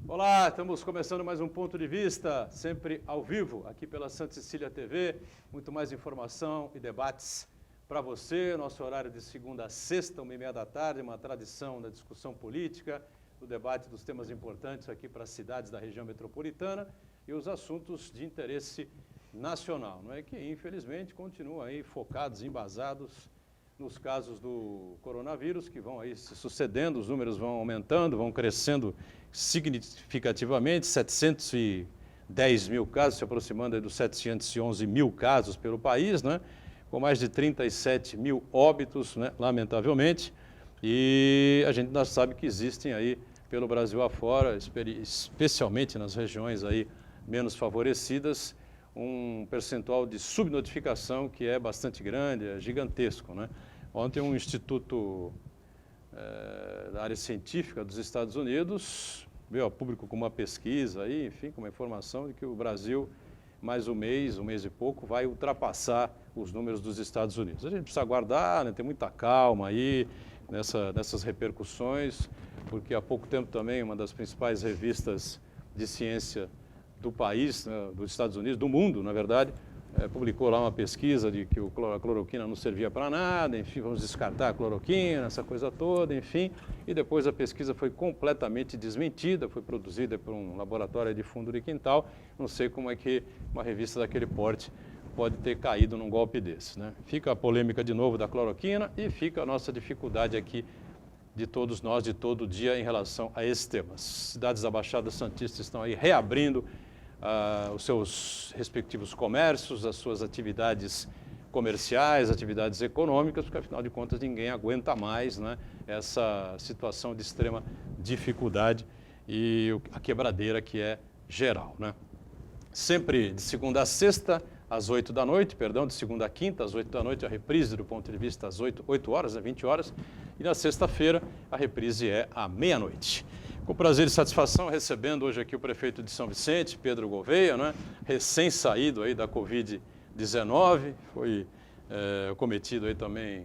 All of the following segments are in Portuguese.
Olá, estamos começando mais um Ponto de Vista, sempre ao vivo, aqui pela Santa Cecília TV. Muito mais informação e debates para você. Nosso horário de segunda a sexta, 1h30 da tarde, uma tradição da discussão política, do debate dos temas importantes aqui para as cidades da região metropolitana e os assuntos de interesse nacional, não é? Que infelizmente continuam aí focados, embasados nos casos do coronavírus, que vão aí se sucedendo, os números vão aumentando, vão crescendo significativamente, 710 mil casos, se aproximando aí dos 711 mil casos pelo país, né? Com mais de 37 mil óbitos, né? Lamentavelmente, e a gente ainda sabe que existem aí pelo Brasil afora, especialmente nas regiões aí menos favorecidas, um percentual de subnotificação que é bastante grande, é gigantesco, né? Ontem um instituto da área científica dos Estados Unidos veio ao público com uma pesquisa aí, enfim, com uma informação de que o Brasil, mais um mês e pouco, vai ultrapassar os números dos Estados Unidos. A gente precisa aguardar, né, ter muita calma aí nessas repercussões, porque há pouco tempo também uma das principais revistas de ciência do país, né, dos Estados Unidos, do mundo, na verdade, publicou lá uma pesquisa de que a cloroquina não servia para nada, enfim, vamos descartar a cloroquina, essa coisa toda, enfim, e depois a pesquisa foi completamente desmentida, foi produzida por um laboratório de fundo de quintal, não sei como é que uma revista daquele porte pode ter caído num golpe desse, né? Fica a polêmica de novo da cloroquina e fica a nossa dificuldade aqui de todos nós, de todo dia, em relação a esse tema. As cidades da Baixada Santista estão aí reabrindo os seus respectivos comércios, as suas atividades comerciais, atividades econômicas, porque afinal de contas ninguém aguenta mais, né, essa situação de extrema dificuldade e a quebradeira que é geral, né? Sempre de segunda a sexta, às 8 da noite, de segunda a quinta, às 8 da noite, a reprise do Ponto de Vista às 8 horas, 20 horas, e na sexta-feira a reprise é à meia-noite. Com prazer e satisfação, recebendo hoje aqui o prefeito de São Vicente, Pedro Gouveia, né? Recém-saído aí da Covid-19, foi cometido aí também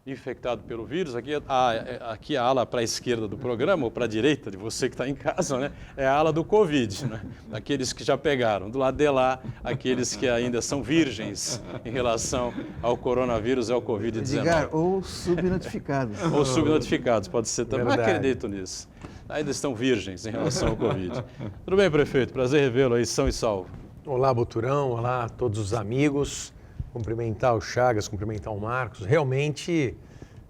infectado pelo vírus. Aqui a ala para a esquerda do programa, ou para a direita de você que está em casa, né? É a ala do Covid, né? Aqueles que já pegaram. Do lado de lá, aqueles que ainda são virgens em relação ao coronavírus e ao Covid-19. Ou subnotificados. Ou subnotificados, pode ser também. Verdade. Acredito nisso. Ainda estão virgens em relação ao Covid. Tudo bem, prefeito? Prazer revê-lo aí, são e salvo. Olá, Boturão. Olá a todos os amigos. Cumprimentar o Chagas, cumprimentar o Marcos. Realmente,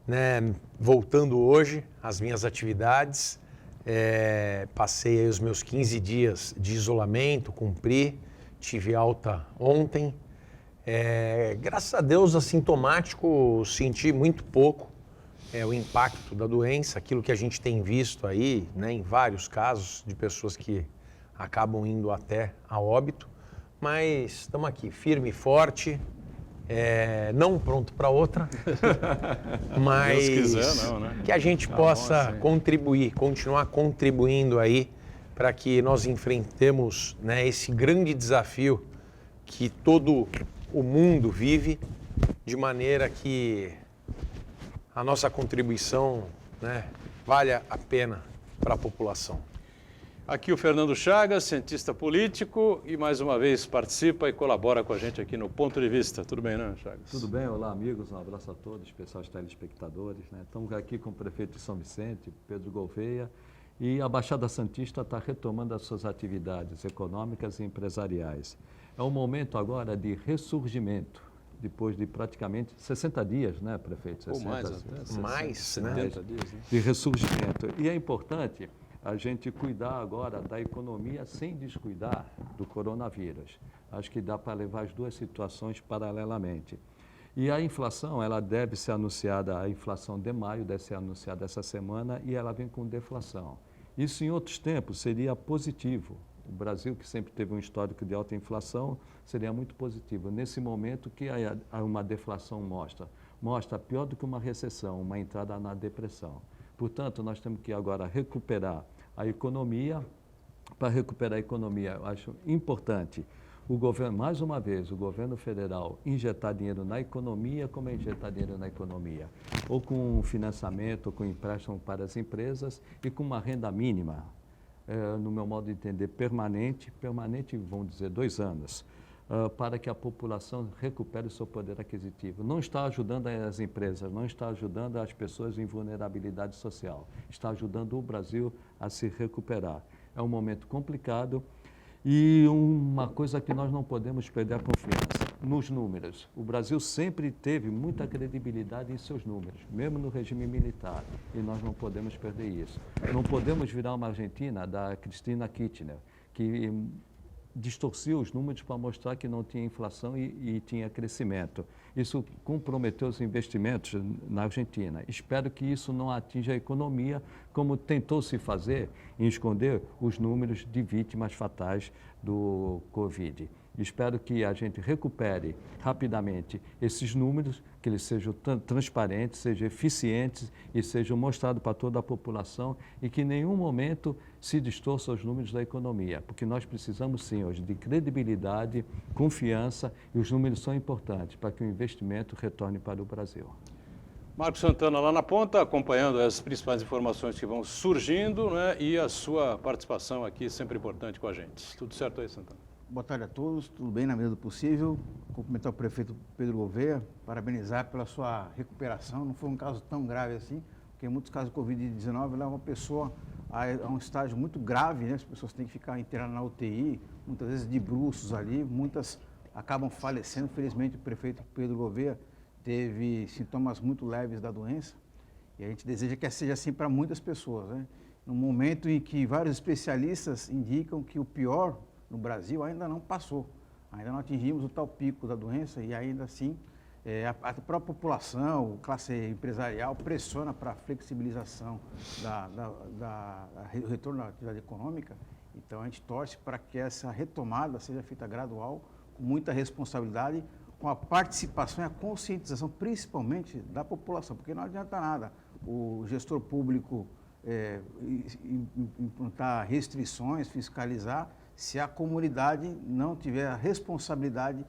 né, voltando hoje às minhas atividades, passei aí os meus 15 dias de isolamento, cumpri, tive alta ontem. Graças a Deus, assintomático, senti muito pouco o impacto da doença, aquilo que a gente tem visto aí, né, em vários casos de pessoas que acabam indo até a óbito, mas estamos aqui, firme e forte, não pronto para outra, mas Deus quiser, não, né? Que a gente possa contribuir, continuar contribuindo aí para que nós enfrentemos, né, esse grande desafio que todo o mundo vive, de maneira que a nossa contribuição, né, valha a pena para a população. Aqui o Fernando Chagas, cientista político, e mais uma vez participa e colabora com a gente aqui no Ponto de Vista. Tudo bem, né, Chagas? Tudo bem, olá amigos, um abraço a todos, especial aos telespectadores, né? Estamos aqui com o prefeito de São Vicente, Pedro Gouveia, e a Baixada Santista está retomando as suas atividades econômicas e empresariais. É um momento agora de ressurgimento, depois de praticamente 60 dias, né, prefeito? 60, ou mais até. Mais, 70 dias, né? De ressurgimento. E é importante a gente cuidar agora da economia sem descuidar do coronavírus. Acho que dá para levar as duas situações paralelamente. E a inflação, ela deve ser anunciada, a inflação de maio deve ser anunciada essa semana e ela vem com deflação. Isso em outros tempos seria positivo. O Brasil, que sempre teve um histórico de alta inflação, seria muito positivo. Nesse momento que uma deflação mostra pior do que uma recessão, uma entrada na depressão. Portanto, nós temos que agora recuperar a economia. Para recuperar a economia, eu acho importante o governo, mais uma vez, o governo federal injetar dinheiro na economia. Como é injetar dinheiro na economia? Ou com financiamento, ou com empréstimo para as empresas e com uma renda mínima. no meu modo de entender, permanente, vamos dizer, 2 anos, para que a população recupere o seu poder aquisitivo. Não está ajudando as empresas, não está ajudando as pessoas em vulnerabilidade social, está ajudando o Brasil a se recuperar. É um momento complicado e uma coisa que nós não podemos perder a confiança nos números. O Brasil sempre teve muita credibilidade em seus números, mesmo no regime militar, e nós não podemos perder isso. Não podemos virar uma Argentina da Cristina Kirchner, que distorceu os números para mostrar que não tinha inflação e tinha crescimento. Isso comprometeu os investimentos na Argentina. Espero que isso não atinja a economia, como tentou se fazer em esconder os números de vítimas fatais do Covid. Espero que a gente recupere rapidamente esses números, que eles sejam transparentes, sejam eficientes e sejam mostrados para toda a população e que em nenhum momento se distorçam os números da economia, porque nós precisamos sim hoje de credibilidade, confiança e os números são importantes para que o investimento retorne para o Brasil. Marcos Santana lá na ponta, acompanhando as principais informações que vão surgindo, né, e a sua participação aqui sempre importante com a gente. Tudo certo aí, Santana? Boa tarde a todos, tudo bem na medida do possível. Cumprimentar o prefeito Pedro Gouveia, parabenizar pela sua recuperação. Não foi um caso tão grave assim, porque em muitos casos de Covid-19 leva uma pessoa a um estágio muito grave, né? As pessoas têm que ficar internadas na UTI, muitas vezes de bruços ali, muitas acabam falecendo. Felizmente o prefeito Pedro Gouveia teve sintomas muito leves da doença e a gente deseja que seja assim para muitas pessoas, né? No momento em que vários especialistas indicam que o pior no Brasil ainda não passou, ainda não atingimos o tal pico da doença e ainda assim a própria população, classe empresarial pressiona para a flexibilização do retorno da atividade econômica. Então a gente torce para que essa retomada seja feita gradual, com muita responsabilidade, com a participação e a conscientização principalmente da população, porque não adianta nada o gestor público implantar restrições, fiscalizar, se a comunidade não tiver a responsabilidade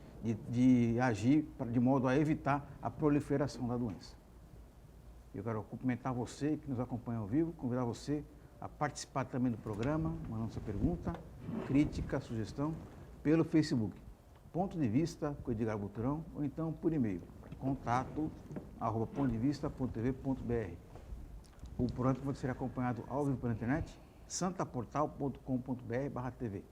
de agir de modo a evitar a proliferação da doença. Eu quero cumprimentar você que nos acompanha ao vivo, convidar você a participar também do programa, mandando sua pergunta, crítica, sugestão, pelo Facebook. Ponto de Vista com Edgar Butrão, ou então por e-mail, contato@pontodevista.tv.br. O programa pode ser acompanhado ao vivo pela internet, santaportal.com.br/tv.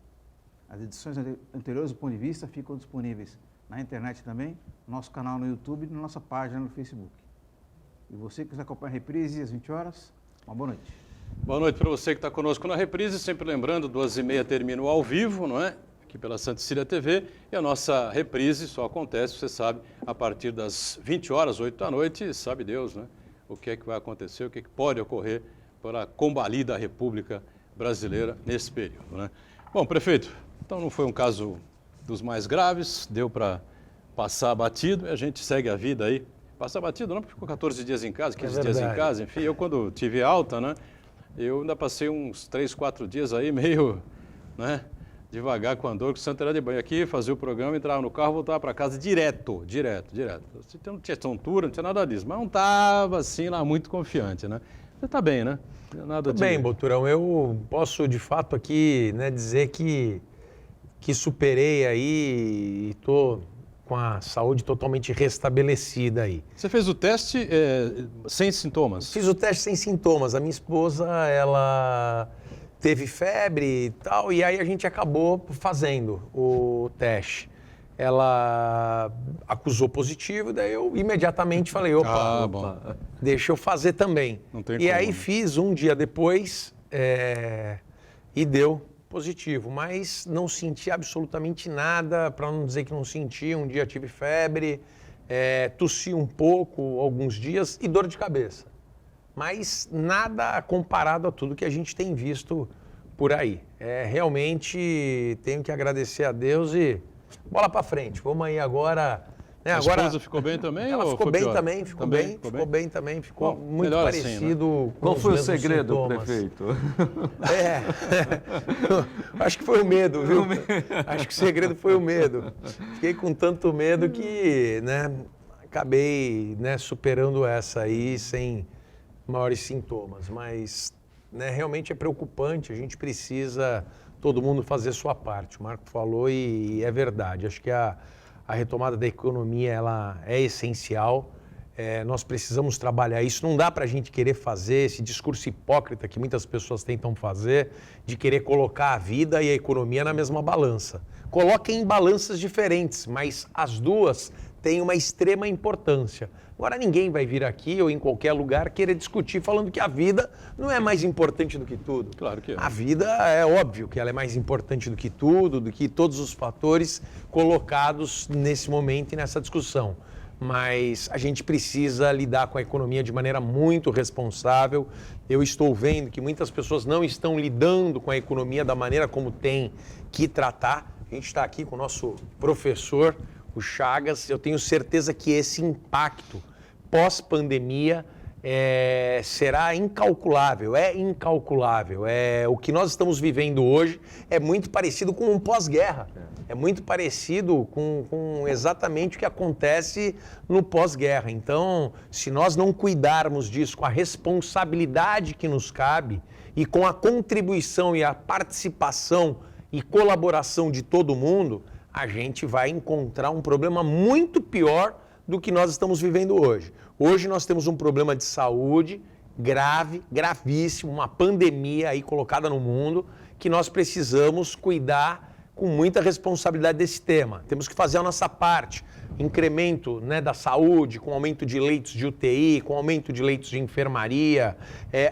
As edições anteriores do Ponto de Vista ficam disponíveis na internet também, no nosso canal no YouTube e na nossa página no Facebook. E você que nos acompanha a reprise às 20 horas, uma boa noite. Boa noite para você que está conosco na reprise, sempre lembrando, 2h30 termina o ao vivo, não é? Aqui pela Santa Cecília TV, e a nossa reprise só acontece, você sabe, a partir das 20 horas, 8 da noite, sabe Deus, né? O que é que vai acontecer, o que é que pode ocorrer para a combalida República Brasileira nesse período, né? Bom, prefeito, então não foi um caso dos mais graves, deu para passar batido e a gente segue a vida aí. Passar batido não, porque ficou 14 dias em casa, 15 dias em casa, enfim, eu quando tive alta, né, eu ainda passei uns 3, 4 dias aí meio, né, devagar com a dor, que o Santo era de banho aqui, fazia o programa, entrava no carro, voltava para casa direto. Você não tinha tontura, não tinha nada disso, mas não estava assim lá muito confiante, né? Você está bem, né? Nada de... Bem, Boturão, eu posso de fato aqui, né, dizer que superei aí e estou com a saúde totalmente restabelecida aí. Você fez o teste sem sintomas? Fiz o teste sem sintomas. A minha esposa, ela teve febre e tal, e aí a gente acabou fazendo o teste. Ela acusou positivo, daí eu imediatamente falei, opa, deixa eu fazer também. Não tem e como, aí né? fiz um dia depois e deu positivo, mas não senti absolutamente nada, para não dizer que não senti. Um dia tive febre, tossi um pouco alguns dias e dor de cabeça. Mas nada comparado a tudo que a gente tem visto por aí. Realmente tenho que agradecer a Deus e bola para frente. Vamos aí agora. Né, a agora esposa ficou bem também? ela ou ficou foi bem pior? também, ficou bem também, ficou Bom, muito melhor parecido. assim, né? Com Qual os foi o mesmos segredo, sintomas. prefeito? Acho que foi o medo, viu? Acho que o segredo foi o medo. Fiquei com tanto medo que, né, acabei, né, superando essa aí sem maiores sintomas, mas né, realmente é preocupante, a gente precisa todo mundo fazer sua parte. O Marco falou e é verdade, acho que a retomada da economia ela é essencial, nós precisamos trabalhar isso, não dá para a gente querer fazer esse discurso hipócrita que muitas pessoas tentam fazer, de querer colocar a vida e a economia na mesma balança. Coloquem em balanças diferentes, mas as duas têm uma extrema importância. Agora ninguém vai vir aqui ou em qualquer lugar querer discutir falando que a vida não é mais importante do que tudo. Claro que é. A vida é óbvio que ela é mais importante do que tudo, do que todos os fatores colocados nesse momento e nessa discussão. Mas a gente precisa lidar com a economia de maneira muito responsável. Eu estou vendo que muitas pessoas não estão lidando com a economia da maneira como tem que tratar. A gente está aqui com o nosso professor, o Chagas. Eu tenho certeza que esse impacto pós-pandemia será incalculável, é incalculável. O que nós estamos vivendo hoje é muito parecido com um pós-guerra. É muito parecido com exatamente o que acontece no pós-guerra. Então, se nós não cuidarmos disso com a responsabilidade que nos cabe e com a contribuição e a participação e colaboração de todo mundo, a gente vai encontrar um problema muito pior do que nós estamos vivendo hoje. Hoje nós temos um problema de saúde grave, gravíssimo, uma pandemia aí colocada no mundo, que nós precisamos cuidar com muita responsabilidade desse tema. Temos que fazer a nossa parte. Incremento, né, da saúde, com aumento de leitos de UTI, com aumento de leitos de enfermaria,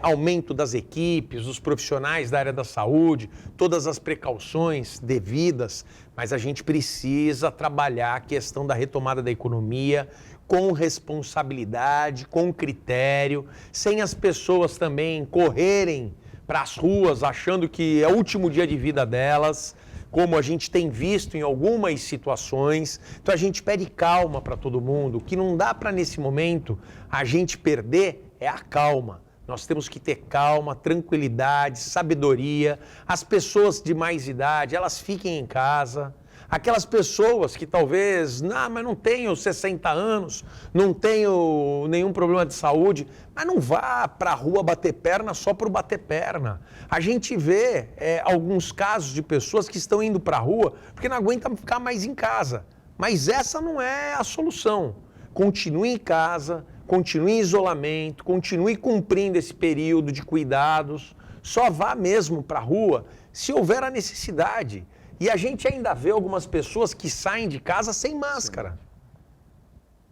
aumento das equipes, dos profissionais da área da saúde, todas as precauções devidas, mas a gente precisa trabalhar a questão da retomada da economia com responsabilidade, com critério, sem as pessoas também correrem para as ruas achando que é o último dia de vida delas, como a gente tem visto em algumas situações. Então a gente pede calma para todo mundo. O que não dá para nesse momento a gente perder é a calma. Nós temos que ter calma, tranquilidade, sabedoria. As pessoas de mais idade, elas fiquem em casa. Aquelas pessoas que talvez, mas não tenho 60 anos, não tenho nenhum problema de saúde, mas não vá para a rua bater perna só por bater perna. A gente vê alguns casos de pessoas que estão indo para a rua porque não aguentam ficar mais em casa. Mas essa não é a solução. Continue em casa, continue em isolamento, continue cumprindo esse período de cuidados. Só vá mesmo para a rua se houver a necessidade. E a gente ainda vê algumas pessoas que saem de casa sem máscara.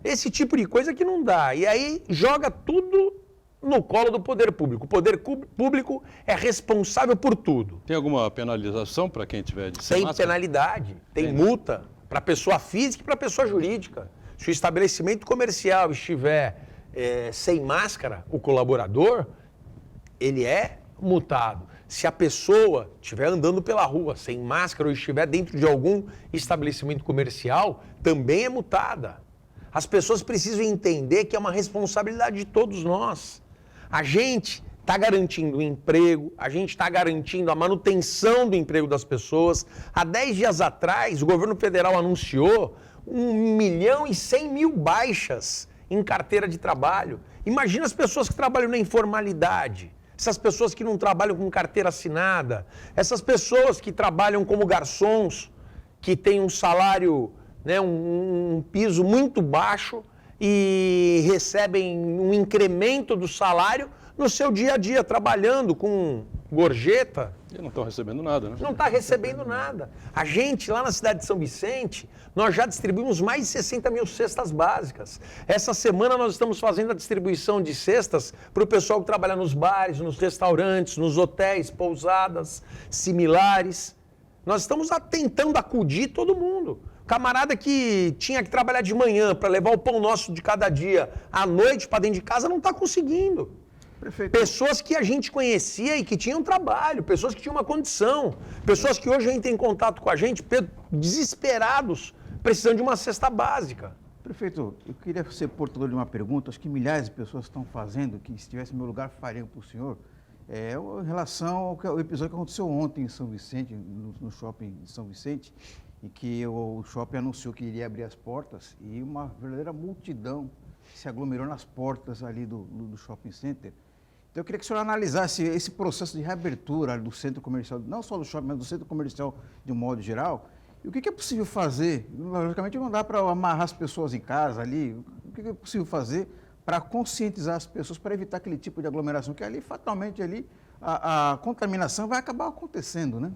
Esse tipo de coisa que não dá. E aí joga tudo no colo do poder público. O poder público é responsável por tudo. Tem alguma penalização para quem tiver de sem máscara? Tem penalidade, tem multa para pessoa física e para pessoa jurídica. Se o estabelecimento comercial estiver sem máscara, o colaborador, ele é multado. Se a pessoa estiver andando pela rua sem máscara ou estiver dentro de algum estabelecimento comercial, também é multada. As pessoas precisam entender que é uma responsabilidade de todos nós. A gente está garantindo o emprego, a gente está garantindo a manutenção do emprego das pessoas. Há 10 dias atrás, o governo federal anunciou 1.100.000 baixas em carteira de trabalho. Imagina as pessoas que trabalham na informalidade. Essas pessoas que não trabalham com carteira assinada, essas pessoas que trabalham como garçons, que têm um salário, né, um piso muito baixo e recebem um incremento do salário no seu dia a dia, trabalhando com gorjeta. E não estão recebendo nada, né? Não está recebendo nada. A gente, lá na cidade de São Vicente, nós já distribuímos mais de 60.000 cestas básicas. Essa semana nós estamos fazendo a distribuição de cestas para o pessoal que trabalha nos bares, nos restaurantes, nos hotéis, pousadas, similares. Nós estamos tentando acudir todo mundo. Camarada que tinha que trabalhar de manhã para levar o pão nosso de cada dia à noite para dentro de casa não está conseguindo. Prefeito. Pessoas que a gente conhecia e que tinham trabalho, pessoas que tinham uma condição, pessoas que hoje entram em contato com a gente desesperados, precisando de uma cesta básica. Prefeito, eu queria ser portador de uma pergunta, acho que milhares de pessoas estão fazendo, que se estivesse no meu lugar fariam para o senhor, em relação ao episódio que aconteceu ontem em São Vicente, no shopping de São Vicente, em que o shopping anunciou que iria abrir as portas e uma verdadeira multidão se aglomerou nas portas ali do shopping center. Então, eu queria que o senhor analisasse esse processo de reabertura do centro comercial, não só do shopping, mas do centro comercial de um modo geral. E o que é possível fazer? Logicamente, não dá para amarrar as pessoas em casa ali. O que é possível fazer para conscientizar as pessoas, para evitar aquele tipo de aglomeração, que ali, fatalmente, ali, a contaminação vai acabar acontecendo, né?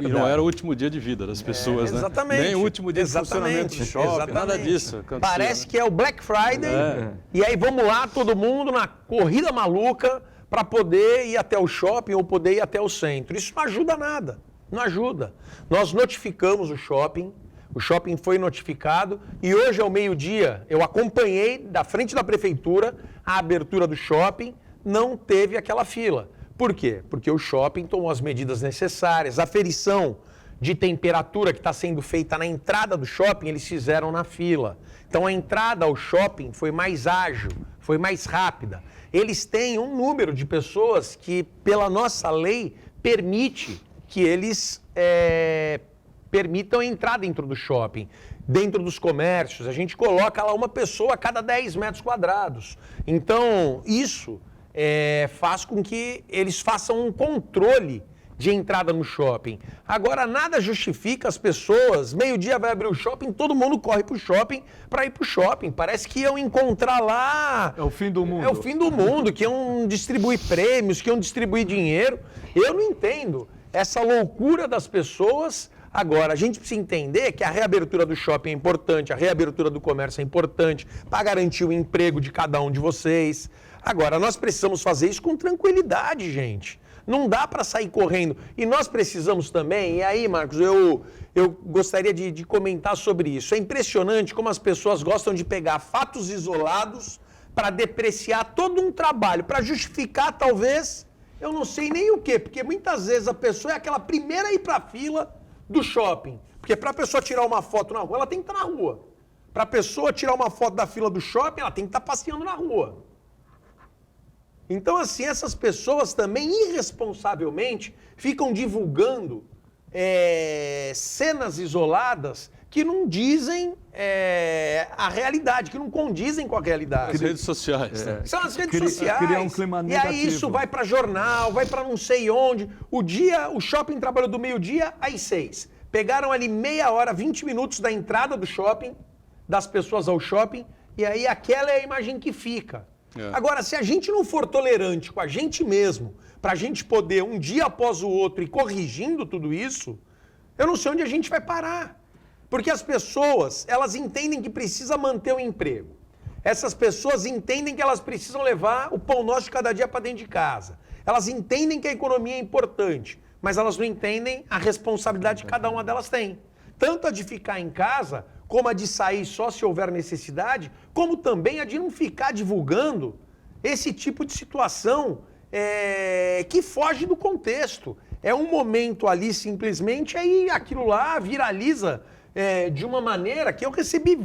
E não era o último dia de vida das pessoas, né? Exatamente. Nem o último dia de funcionamento do shopping, nada disso. Parece que é o Black Friday, e aí vamos lá, todo mundo na corrida maluca para poder ir até o shopping ou poder ir até o centro. Isso não ajuda nada, não ajuda. Nós notificamos o shopping foi notificado e hoje ao meio-dia eu acompanhei da frente da prefeitura a abertura do shopping, não teve aquela fila. Por quê? Porque o shopping tomou as medidas necessárias, a aferição de temperatura que está sendo feita na entrada do shopping, eles fizeram na fila. Então a entrada ao shopping foi mais ágil, foi mais rápida. Eles têm um número de pessoas que, pela nossa lei, permite que eles permitam entrar dentro do shopping, dentro dos comércios. A gente coloca lá uma pessoa a cada 10 metros quadrados. Então, isso faz com que eles façam um controle de entrada no shopping. Agora, nada justifica as pessoas, meio-dia vai abrir o shopping, todo mundo corre para o shopping para ir para o shopping. Parece que iam encontrar lá... É o fim do mundo. É o fim do mundo, que iam distribuir prêmios, que iam distribuir dinheiro. Eu não entendo essa loucura das pessoas. Agora, a gente precisa entender que a reabertura do shopping é importante, a reabertura do comércio é importante para garantir o emprego de cada um de vocês. Agora, nós precisamos fazer isso com tranquilidade, gente. Não dá para sair correndo. E nós precisamos também, e aí, Marcos, eu gostaria de comentar sobre isso. É impressionante como as pessoas gostam de pegar fatos isolados para depreciar todo um trabalho, para justificar, talvez, eu não sei nem o quê, porque muitas vezes a pessoa é aquela primeira a ir para a fila do shopping. Porque para a pessoa tirar uma foto na rua, ela tem que estar na rua. Para a pessoa tirar uma foto da fila do shopping, ela tem que estar passeando na rua. Então, assim, essas pessoas também, irresponsavelmente, ficam divulgando cenas isoladas que não dizem a realidade, que não condizem com a realidade. As redes sociais. São as redes sociais. Cria um clima negativo. E aí isso vai para jornal, vai para não sei onde. O shopping trabalhou do meio-dia às 6. Pegaram ali meia hora, 20 minutos da entrada do shopping, das pessoas ao shopping, e aí aquela é a imagem que fica. Agora, se a gente não for tolerante com a gente mesmo, para a gente poder um dia após o outro ir corrigindo tudo isso, eu não sei onde a gente vai parar. Porque as pessoas, elas entendem que precisa manter o emprego. Essas pessoas entendem que elas precisam levar o pão nosso de cada dia para dentro de casa. Elas entendem que a economia é importante, mas elas não entendem a responsabilidade que cada uma delas tem. Tanto a de ficar em casa, como a de sair só se houver necessidade, como também a de não ficar divulgando esse tipo de situação que foge do contexto. É um momento ali simplesmente, aí aquilo lá viraliza de uma maneira que eu recebi 1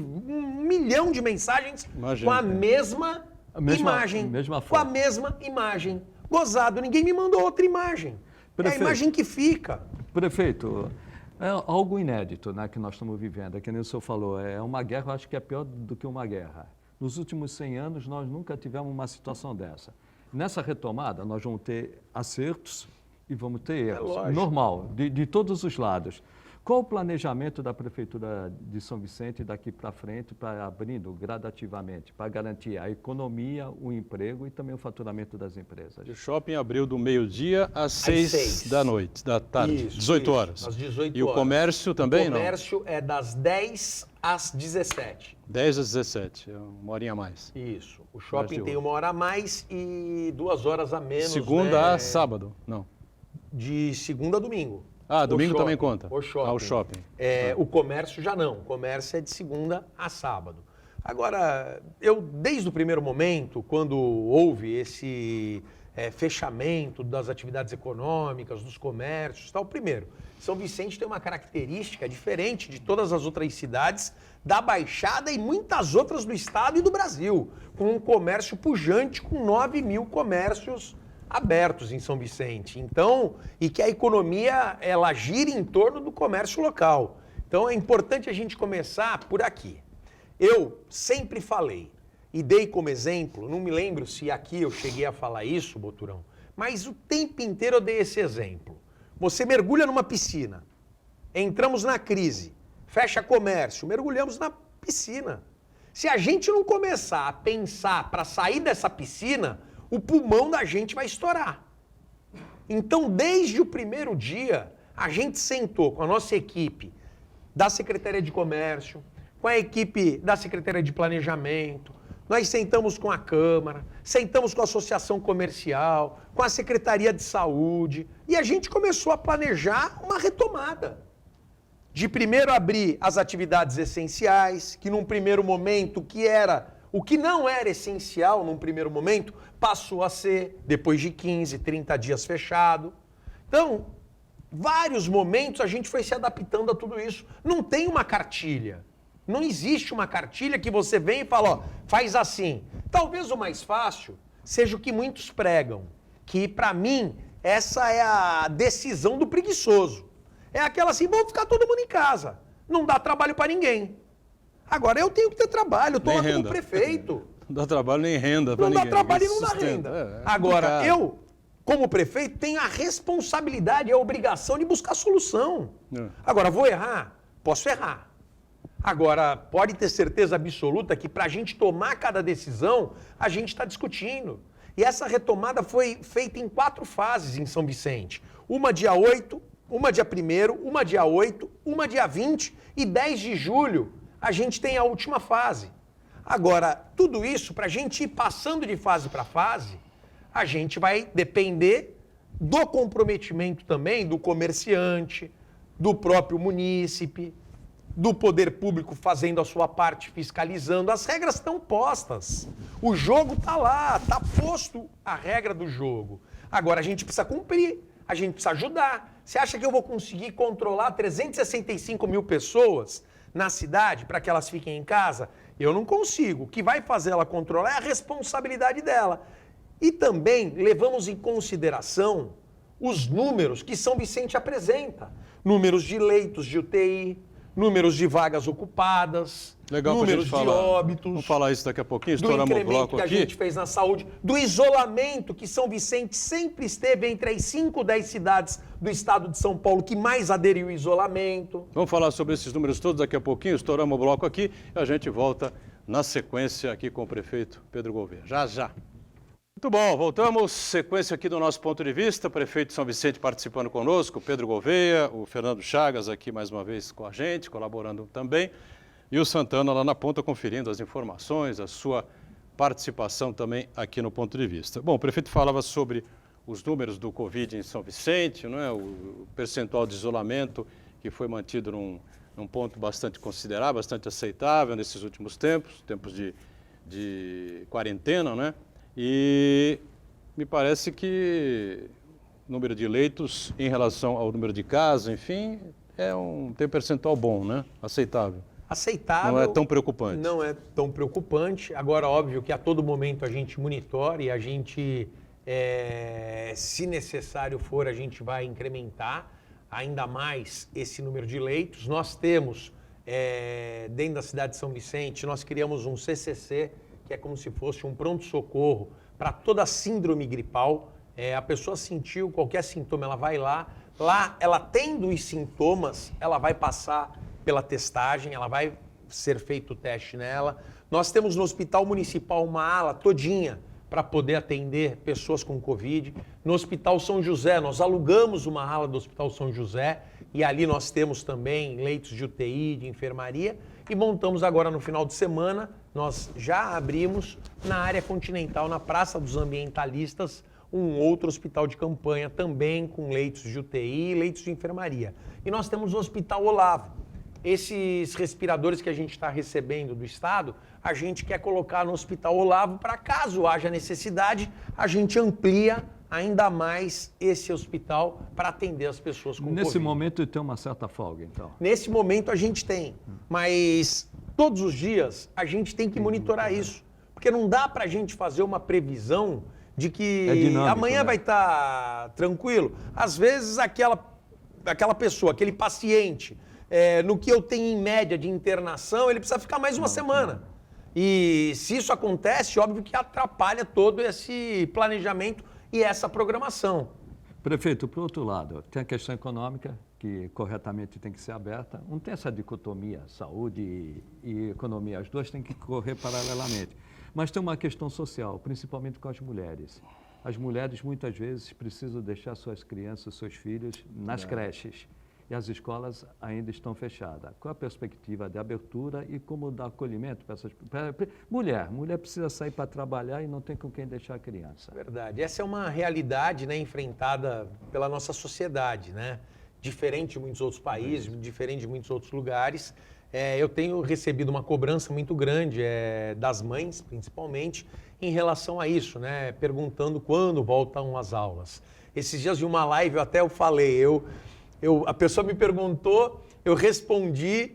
milhão de mensagens com a mesma imagem. Com a mesma imagem. Gozado, ninguém me mandou outra imagem. Prefeito, é a imagem que fica. Prefeito, é algo inédito, né, que nós estamos vivendo. É que nem o senhor falou, é uma guerra, eu acho que é pior do que uma guerra. Nos últimos 100 anos, nós nunca tivemos uma situação dessa. Nessa retomada, nós vamos ter acertos e vamos ter erros. Normal, de todos os lados. Qual o planejamento da Prefeitura de São Vicente daqui para frente, para abrindo gradativamente, para garantir a economia, o emprego e também o faturamento das empresas? O shopping abriu do meio-dia às 6 da tarde, Isso, 18 isso, horas. às 18 E o comércio também, não? O comércio é das 10 às 17. 10 às 17, é 1 horinha a mais. Isso. O shopping tem 1 hora a mais e 2 horas a menos. Segunda a sábado, não. De segunda a domingo. Ah, domingo também conta? O shopping. Ah, o shopping. O comércio já não. O comércio é de segunda a sábado. Agora, desde o primeiro momento, quando houve esse fechamento das atividades econômicas, dos comércios e tal, primeiro, São Vicente tem uma característica diferente de todas as outras cidades da Baixada e muitas outras do estado e do Brasil, com um comércio pujante, com 9 mil comércios abertos em São Vicente. Então, e que a economia, ela gira em torno do comércio local. Então, é importante a gente começar por aqui. Eu sempre falei e dei como exemplo, não me lembro se aqui eu cheguei a falar isso, Boturão, mas o tempo inteiro eu dei esse exemplo. Você mergulha numa piscina, entramos na crise, fecha comércio, mergulhamos na piscina. Se a gente não começar a pensar para sair dessa piscina, o pulmão da gente vai estourar. Então, desde o primeiro dia, a gente sentou com a nossa equipe da Secretaria de Comércio, com a equipe da Secretaria de Planejamento, nós sentamos com a Câmara, sentamos com a Associação Comercial, com a Secretaria de Saúde, e a gente começou a planejar uma retomada. De primeiro abrir as atividades essenciais, que num primeiro momento o que não era essencial num primeiro momento, passou a ser, depois de 15, 30 dias fechado. Então, vários momentos a gente foi se adaptando a tudo isso. Não tem uma cartilha. Não existe uma cartilha que você vem e fala, ó, faz assim. Talvez o mais fácil seja o que muitos pregam, que para mim essa é a decisão do preguiçoso. É aquela assim, vamos ficar todo mundo em casa. Não dá trabalho para ninguém. Agora eu tenho que ter trabalho, eu estou lá como prefeito. Não dá trabalho nem renda para ninguém. Não dá trabalho e não dá renda. Agora, eu, como prefeito, tenho a responsabilidade e a obrigação de buscar solução. Agora, vou errar? Posso errar. Agora, pode ter certeza absoluta que para a gente tomar cada decisão, a gente está discutindo. E essa retomada foi feita em 4 fases em São Vicente. Uma dia 8, uma dia 1º, uma dia 8, uma dia 20 e 10 de julho a gente tem a última fase. Agora, tudo isso, para a gente ir passando de fase para fase, a gente vai depender do comprometimento também do comerciante, do próprio munícipe, do poder público fazendo a sua parte, fiscalizando. As regras estão postas. O jogo está lá, está posto a regra do jogo. Agora, a gente precisa cumprir, a gente precisa ajudar. Você acha que eu vou conseguir controlar 365 mil pessoas na cidade para que elas fiquem em casa? Eu não consigo. O que vai fazer ela controlar é a responsabilidade dela. E também levamos em consideração os números que São Vicente apresenta. Números de leitos de UTI, números de vagas ocupadas, legal, números de óbitos. Vamos falar isso daqui a pouquinho, do estouramos o incremento bloco que aqui. a gente fez na saúde, do isolamento que São Vicente sempre esteve entre as 5, 10 cidades do estado de São Paulo que mais aderiu ao isolamento. Vamos falar sobre esses números todos daqui a pouquinho, estouramos o bloco aqui e a gente volta na sequência aqui com o prefeito Pedro Gouveia. Já, já. Muito bom, voltamos, sequência aqui do nosso ponto de vista, prefeito de São Vicente participando conosco, Pedro Gouveia, o Fernando Chagas aqui mais uma vez com a gente, colaborando também, e o Santana lá na ponta conferindo as informações, a sua participação também aqui no ponto de vista. Bom, o prefeito falava sobre os números do Covid em São Vicente, não é? O percentual de isolamento que foi mantido num ponto bastante considerável, bastante aceitável nesses últimos tempos de quarentena, né? E me parece que o número de leitos em relação ao número de casos, enfim, tem um percentual bom, né? Aceitável. Aceitável. Não é tão preocupante. Não é tão preocupante. Agora, óbvio que a todo momento a gente monitora e a gente, se necessário for, a gente vai incrementar ainda mais esse número de leitos. Nós temos, dentro da cidade de São Vicente, nós criamos um CCC, que é como se fosse um pronto-socorro para toda síndrome gripal. A pessoa sentiu qualquer sintoma, ela vai lá, ela tendo os sintomas, ela vai passar pela testagem, ela vai ser feito o teste nela. Nós temos no Hospital Municipal uma ala todinha para poder atender pessoas com Covid. No Hospital São José, nós alugamos uma ala do Hospital São José e ali nós temos também leitos de UTI, de enfermaria, e montamos agora no final de semana, nós já abrimos na área continental, na Praça dos Ambientalistas, um outro hospital de campanha também com leitos de UTI e leitos de enfermaria. E nós temos o Hospital Olavo. Esses respiradores que a gente está recebendo do Estado, a gente quer colocar no Hospital Olavo para caso haja necessidade, a gente amplia ainda mais esse hospital para atender as pessoas com Covid. Nesse momento tem uma certa folga, então? Nesse momento a gente tem, mas todos os dias a gente tem que monitorar isso, porque não dá para a gente fazer uma previsão de que amanhã, né, vai estar tranquilo. Às vezes aquela pessoa, aquele paciente, no que eu tenho em média de internação, ele precisa ficar mais uma semana. E se isso acontece, óbvio que atrapalha todo esse planejamento e essa programação. Prefeito, por outro lado, tem a questão econômica, que corretamente tem que ser aberta. Não tem essa dicotomia, saúde e economia, as duas têm que correr paralelamente. Mas tem uma questão social, principalmente com as mulheres. As mulheres, muitas vezes, precisam deixar suas crianças, seus filhos nas creches. E as escolas ainda estão fechadas. Qual a perspectiva de abertura e como dar acolhimento para essas... Mulher precisa sair para trabalhar e não tem com quem deixar a criança. Verdade. Essa é uma realidade, né, enfrentada pela nossa sociedade, né? Diferente de muitos outros países, diferente de muitos outros lugares. Eu tenho recebido uma cobrança muito grande das mães, principalmente, em relação a isso, né? Perguntando quando voltam as aulas. Esses dias de uma live eu falei, a pessoa me perguntou, eu respondi,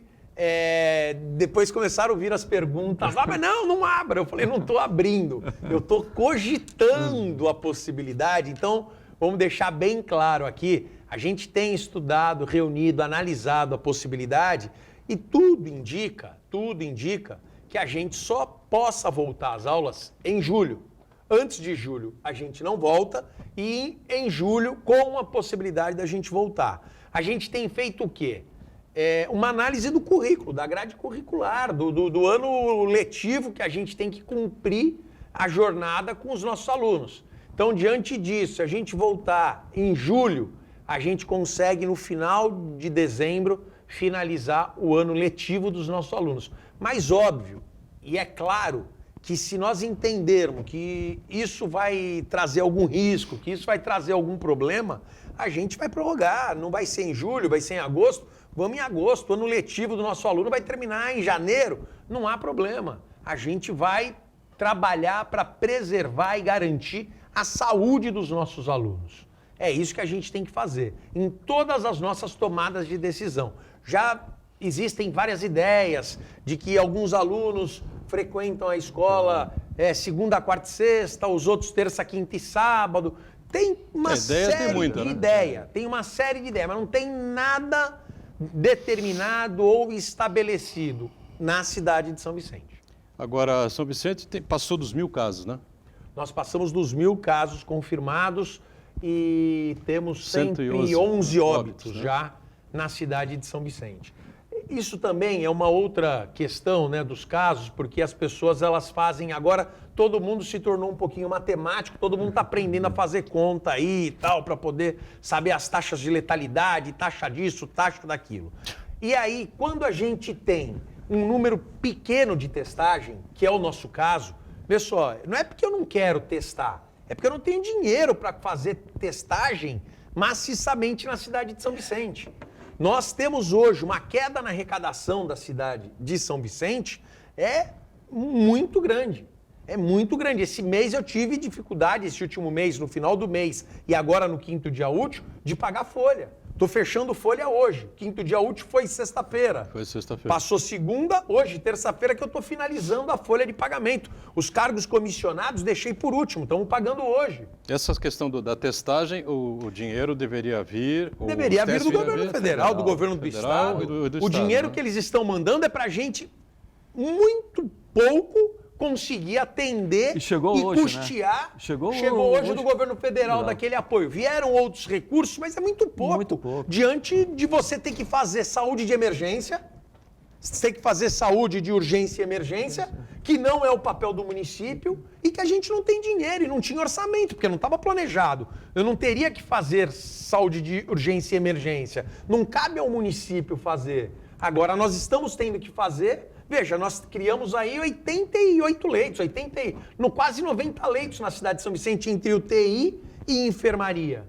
depois começaram a vir as perguntas, mas não abra. Eu falei, não estou abrindo, eu estou cogitando a possibilidade. Então, vamos deixar bem claro aqui, a gente tem estudado, reunido, analisado a possibilidade e tudo indica que a gente só possa voltar às aulas em julho. Antes de julho a gente não volta e em julho com a possibilidade da gente voltar. A gente tem feito o quê? Uma análise do currículo, da grade curricular, do ano letivo que a gente tem que cumprir a jornada com os nossos alunos. Então, diante disso, se a gente voltar em julho, a gente consegue no final de dezembro finalizar o ano letivo dos nossos alunos. Mas óbvio, e é claro, que se nós entendermos que isso vai trazer algum risco, que isso vai trazer algum problema, a gente vai prorrogar. Não vai ser em julho, vai ser em agosto. Vamos em agosto. O ano letivo do nosso aluno vai terminar em janeiro. Não há problema. A gente vai trabalhar para preservar e garantir a saúde dos nossos alunos. É isso que a gente tem que fazer em todas as nossas tomadas de decisão. Já existem várias ideias de que alguns alunos frequentam a escola segunda, quarta e sexta, os outros terça, quinta e sábado. Tem uma série de ideias, tem uma série de ideias, mas não tem nada determinado ou estabelecido na cidade de São Vicente. Agora, São Vicente passou dos 1.000 casos, né? Nós passamos dos 1.000 casos confirmados e temos 111 óbitos, né? Já na cidade de São Vicente. Isso também é uma outra questão, né, dos casos, porque as pessoas elas fazem agora, todo mundo se tornou um pouquinho matemático, todo mundo está aprendendo a fazer conta aí e tal, para poder saber as taxas de letalidade, taxa disso, taxa daquilo. E aí, quando a gente tem um número pequeno de testagem, que é o nosso caso, pessoal, não é porque eu não quero testar, é porque eu não tenho dinheiro para fazer testagem maciçamente na cidade de São Vicente. Nós temos hoje uma queda na arrecadação da cidade de São Vicente, muito grande. É muito grande. Esse mês eu tive dificuldade, esse último mês, no final do mês e agora no quinto dia útil, de pagar folha. Estou fechando folha hoje. Quinto dia útil foi sexta-feira. Foi sexta-feira. Passou segunda, hoje, terça-feira, que eu estou finalizando a folha de pagamento. Os cargos comissionados deixei por último, estamos pagando hoje. Essa questão da testagem, o dinheiro deveria vir... Deveria vir do governo federal, do governo do Estado. O dinheiro, né, que eles estão mandando é para a gente muito pouco conseguir atender e hoje, custear. Né? Chegou hoje do governo federal daquele apoio. Vieram outros recursos, mas é muito pouco. Muito pouco. Diante de você ter que fazer saúde de emergência, você tem que fazer saúde de urgência e emergência, que não é o papel do município, e que a gente não tem dinheiro e não tinha orçamento, porque não estava planejado. Eu não teria que fazer saúde de urgência e emergência. Não cabe ao município fazer. Agora, nós estamos tendo que fazer. Veja, nós criamos aí 88 leitos, quase 90 leitos na cidade de São Vicente, entre UTI e enfermaria.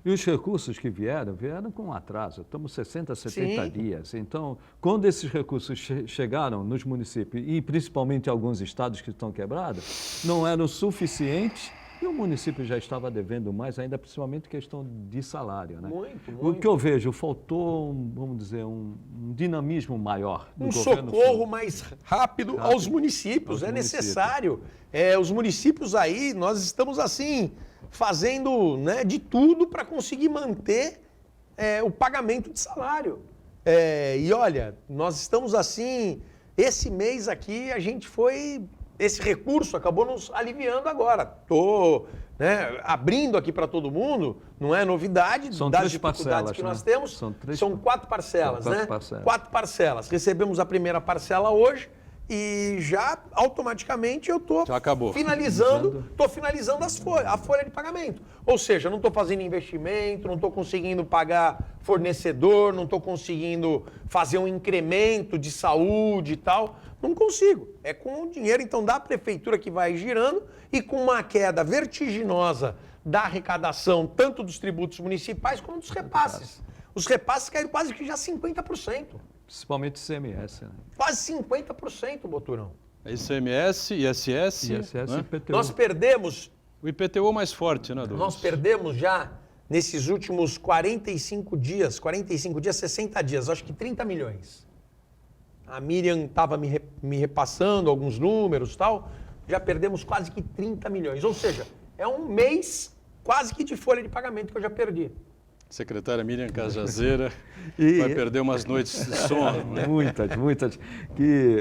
E os recursos que vieram com atraso. Estamos 60, 70 dias. Então, quando esses recursos chegaram nos municípios, e principalmente alguns estados que estão quebrados, não eram suficientes. E o município já estava devendo mais, ainda principalmente questão de salário, né? Muito. O que eu vejo, faltou, vamos dizer, um dinamismo maior do governo. Socorro mais rápido aos municípios, necessário. Os municípios aí, nós estamos assim, fazendo, né, de tudo para conseguir manter o pagamento de salário. E olha, nós estamos assim, Esse mês aqui esse recurso acabou nos aliviando agora. Estou abrindo aqui para todo mundo, não é novidade, São das 3 dificuldades parcelas, que né? nós temos. São 4 parcelas, né? 4 parcelas. Recebemos a primeira parcela hoje e já automaticamente eu estou finalizando a folha de pagamento. Ou seja, não estou fazendo investimento, não estou conseguindo pagar fornecedor, não estou conseguindo fazer um incremento de saúde e tal. Não consigo. É com o dinheiro, então, da prefeitura que vai girando e com uma queda vertiginosa da arrecadação, tanto dos tributos municipais como dos repasses. Os repasses caíram quase que já 50%. Principalmente ICMS. Né? Quase 50%, Boturão. ICMS, ISS, ISS né? e IPTU. Nós perdemos... O IPTU mais forte, né, Douglas? Nós perdemos já, nesses últimos 45 dias, 60 dias, acho que 30 milhões. A Miriam estava me repassando alguns números e tal, já perdemos quase que 30 milhões. Ou seja, é um mês quase que de folha de pagamento que eu já perdi. Secretária Miriam Cajazeira vai perder umas noites de sono, né? Muitas.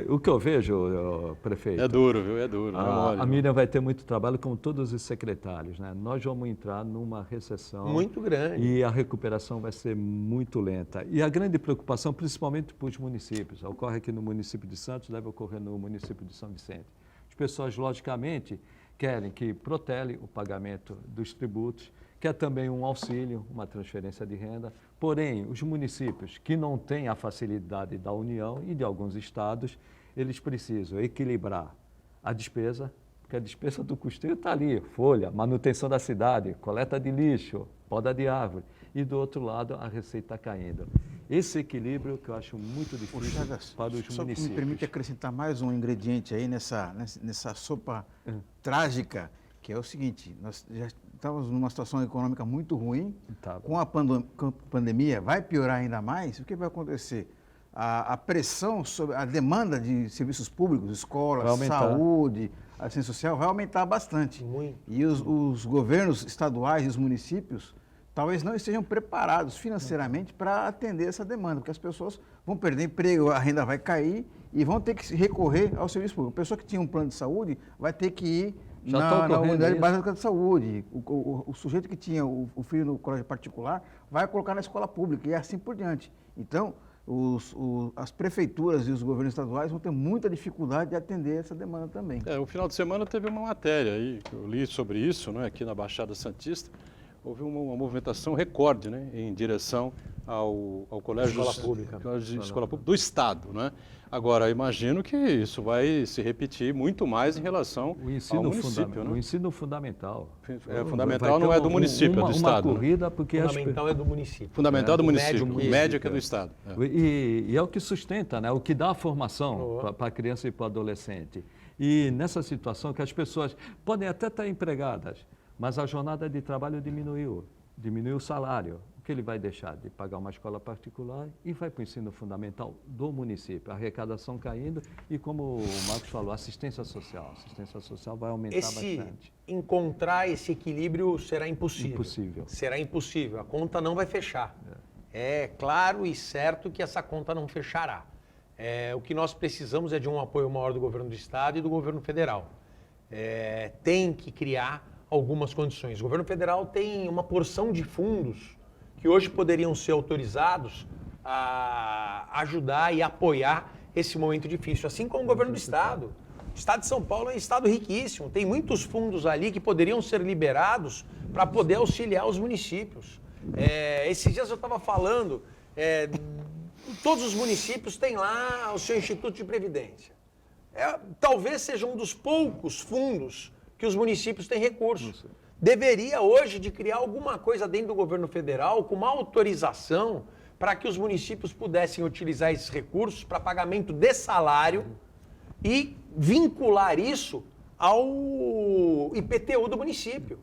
O que eu vejo, prefeito... É duro, viu? É duro. A Miriam vai ter muito trabalho, como todos os secretários, né? Nós vamos entrar numa recessão... Muito grande. E a recuperação vai ser muito lenta. E a grande preocupação, principalmente para os municípios, ocorre aqui no município de Santos, deve ocorrer no município de São Vicente. As pessoas, logicamente, querem que protele o pagamento dos tributos, quer também um auxílio, uma transferência de renda. Porém, os municípios que não têm a facilidade da União e de alguns estados, eles precisam equilibrar a despesa, porque a despesa do custeio está ali, folha, manutenção da cidade, coleta de lixo, poda de árvore. E do outro lado, a receita caindo. Esse equilíbrio que eu acho muito difícil para os municípios. Só me permite acrescentar mais um ingrediente aí nessa sopa trágica, que é o seguinte, nós já estamos numa situação econômica muito ruim, com a pandemia vai piorar ainda mais, o que vai acontecer? A pressão sobre a demanda de serviços públicos, escolas, saúde, assistência social, vai aumentar bastante. Muito. E os governos estaduais e os municípios talvez não estejam preparados financeiramente para atender essa demanda, porque as pessoas vão perder emprego, a renda vai cair e vão ter que recorrer ao serviço público. A pessoa que tinha um plano de saúde vai ter que ir na unidade básica de saúde. O sujeito que tinha o filho no colégio particular vai colocar na escola pública e assim por diante. Então, as prefeituras e os governos estaduais vão ter muita dificuldade de atender essa demanda também. O final de semana teve uma matéria aí, que eu li sobre isso, né, aqui na Baixada Santista. Houve uma movimentação recorde, né, em direção ao colégio de escola pública do Estado, né? Agora, imagino que isso vai se repetir muito mais em relação ao município, né? O ensino fundamental. Fundamental não é do município, é do Estado. Uma corrida, porque fundamental é do município. Fundamental é do município, médio, médio que é do Estado. E é o que sustenta, né? O que dá a formação para a criança e para o adolescente. E nessa situação que as pessoas podem até estar empregadas, mas a jornada de trabalho diminuiu o salário. O que ele vai deixar? De pagar uma escola particular e vai para o ensino fundamental do município. A arrecadação caindo e, como o Marcos falou, assistência social. A assistência social vai aumentar bastante. Encontrar esse equilíbrio será impossível. Impossível. Será impossível. A conta não vai fechar. É claro e certo que essa conta não fechará. O que nós precisamos é de um apoio maior do governo do Estado e do governo federal. Tem que criar algumas condições. O governo federal tem uma porção de fundos que hoje poderiam ser autorizados a ajudar e apoiar esse momento difícil, assim como o governo do Estado. O Estado de São Paulo é um estado riquíssimo, tem muitos fundos ali que poderiam ser liberados para poder auxiliar os municípios. Esses dias eu estava falando, todos os municípios têm lá o seu Instituto de Previdência. Talvez seja um dos poucos fundos que os municípios têm recursos. Deveria hoje de criar alguma coisa dentro do governo federal com uma autorização para que os municípios pudessem utilizar esses recursos para pagamento de salário e vincular isso ao IPTU do município.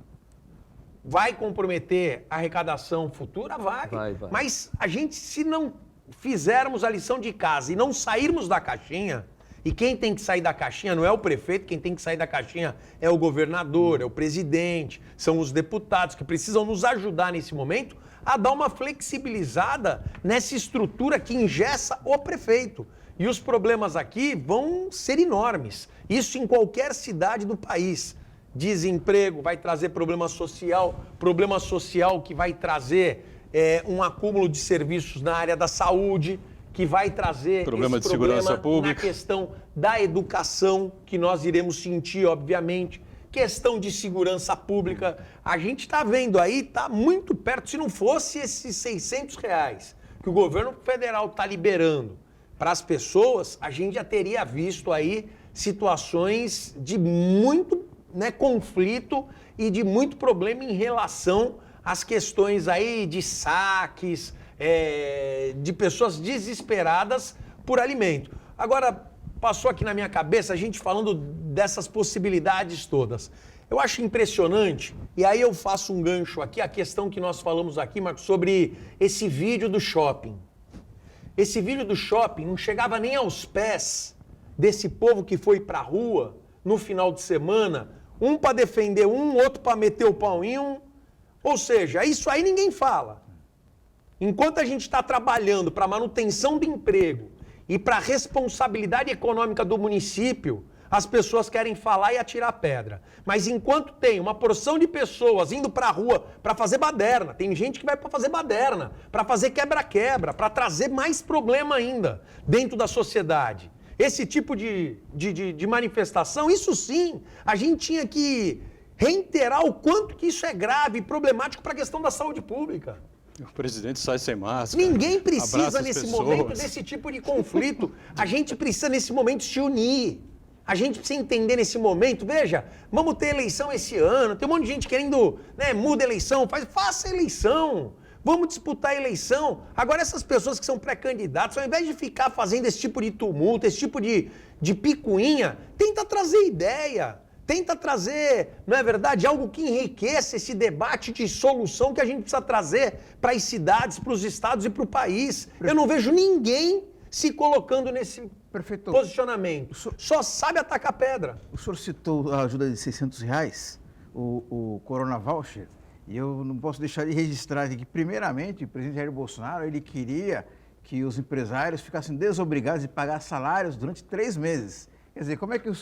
Vai comprometer a arrecadação futura? Vai. Mas a gente, se não fizermos a lição de casa e não sairmos da caixinha, e quem tem que sair da caixinha não é o prefeito, quem tem que sair da caixinha é o governador, é o presidente, são os deputados que precisam nos ajudar nesse momento a dar uma flexibilizada nessa estrutura que engessa o prefeito. E os problemas aqui vão ser enormes. Isso em qualquer cidade do país. Desemprego vai trazer problema social que vai trazer um acúmulo de serviços na área da saúde, que vai trazer problema de segurança pública, na questão da educação, que nós iremos sentir, obviamente, questão de segurança pública. A gente está vendo aí, está muito perto, se não fosse esses R$600 que o governo federal está liberando para as pessoas, a gente já teria visto aí situações de muito conflito e de muito problema em relação às questões aí de saques, de pessoas desesperadas por alimento. Agora, passou aqui na minha cabeça a gente falando dessas possibilidades todas. Eu acho impressionante, e aí eu faço um gancho aqui, a questão que nós falamos aqui, Marcos, sobre esse vídeo do shopping. Esse vídeo do shopping não chegava nem aos pés desse povo que foi pra rua no final de semana, um para defender um, outro para meter o pau em um. Ou seja, isso aí ninguém fala. Enquanto a gente está trabalhando para a manutenção do emprego e para a responsabilidade econômica do município, as pessoas querem falar e atirar pedra. Mas enquanto tem uma porção de pessoas indo para a rua para fazer baderna, tem gente que vai para fazer baderna, para fazer quebra-quebra, para trazer mais problema ainda dentro da sociedade. Esse tipo de manifestação, isso sim, a gente tinha que reiterar o quanto que isso é grave e problemático para a questão da saúde pública. O presidente sai sem máscara. Ninguém precisa nesse pessoas. momento desse tipo de conflito. A gente precisa nesse momento se unir. A gente precisa entender nesse momento, veja, vamos ter eleição esse ano, tem um monte de gente querendo, muda a eleição, faça a eleição, vamos disputar a eleição. Agora essas pessoas que são pré-candidatos, ao invés de ficar fazendo esse tipo de tumulto, esse tipo de picuinha, tenta trazer ideia. Tenta trazer, não é verdade, algo que enriqueça esse debate de solução que a gente precisa trazer para as cidades, para os estados e para o país. Eu não vejo ninguém se colocando nesse posicionamento. Só sabe atacar pedra. O senhor citou a ajuda de R$600, o Corona Voucher, e eu não posso deixar de registrar aqui que, primeiramente, o presidente Jair Bolsonaro, ele queria que os empresários ficassem desobrigados de pagar salários durante 3 meses. Quer dizer, como é que o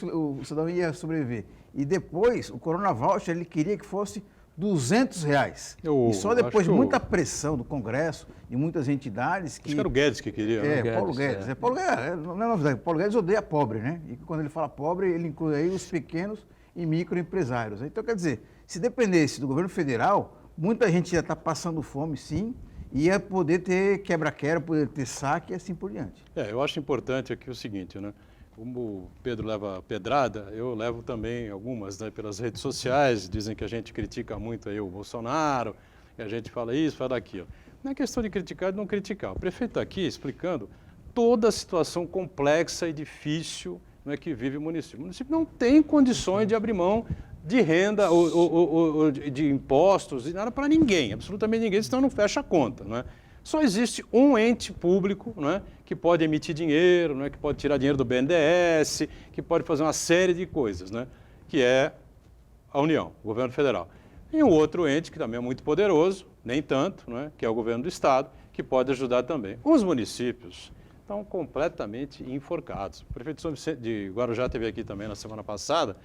cidadão ia sobreviver? E depois, o Corona Voucher, ele queria que fosse R$200. E só depois de muita pressão do Congresso e muitas entidades que... Acho que era o Guedes que queria. Paulo Guedes. Paulo Guedes, não é novidade, Paulo Guedes odeia pobre, né? E quando ele fala pobre, ele inclui aí os pequenos e microempresários. Então, quer dizer, se dependesse do governo federal, muita gente ia estar passando fome, sim, ia poder ter quebra-quebra, poder ter saque e assim por diante. Eu acho importante aqui o seguinte, né? Como o Pedro leva pedrada, eu levo também algumas, pelas redes sociais, dizem que a gente critica muito aí o Bolsonaro, e a gente fala isso, fala aquilo. Não é questão de criticar ou não criticar. O prefeito está aqui explicando toda a situação complexa e difícil que vive o município. O município não tem condições de abrir mão de renda ou de impostos, e nada para ninguém, absolutamente ninguém, senão não fecha a conta, não é? Só existe um ente público, que pode emitir dinheiro, que pode tirar dinheiro do BNDES, que pode fazer uma série de coisas, que é a União, o governo federal. E um outro ente que também é muito poderoso, nem tanto, que é o governo do Estado, que pode ajudar também. Os municípios estão completamente enforcados. O prefeito de Guarujá esteve aqui também na semana passada,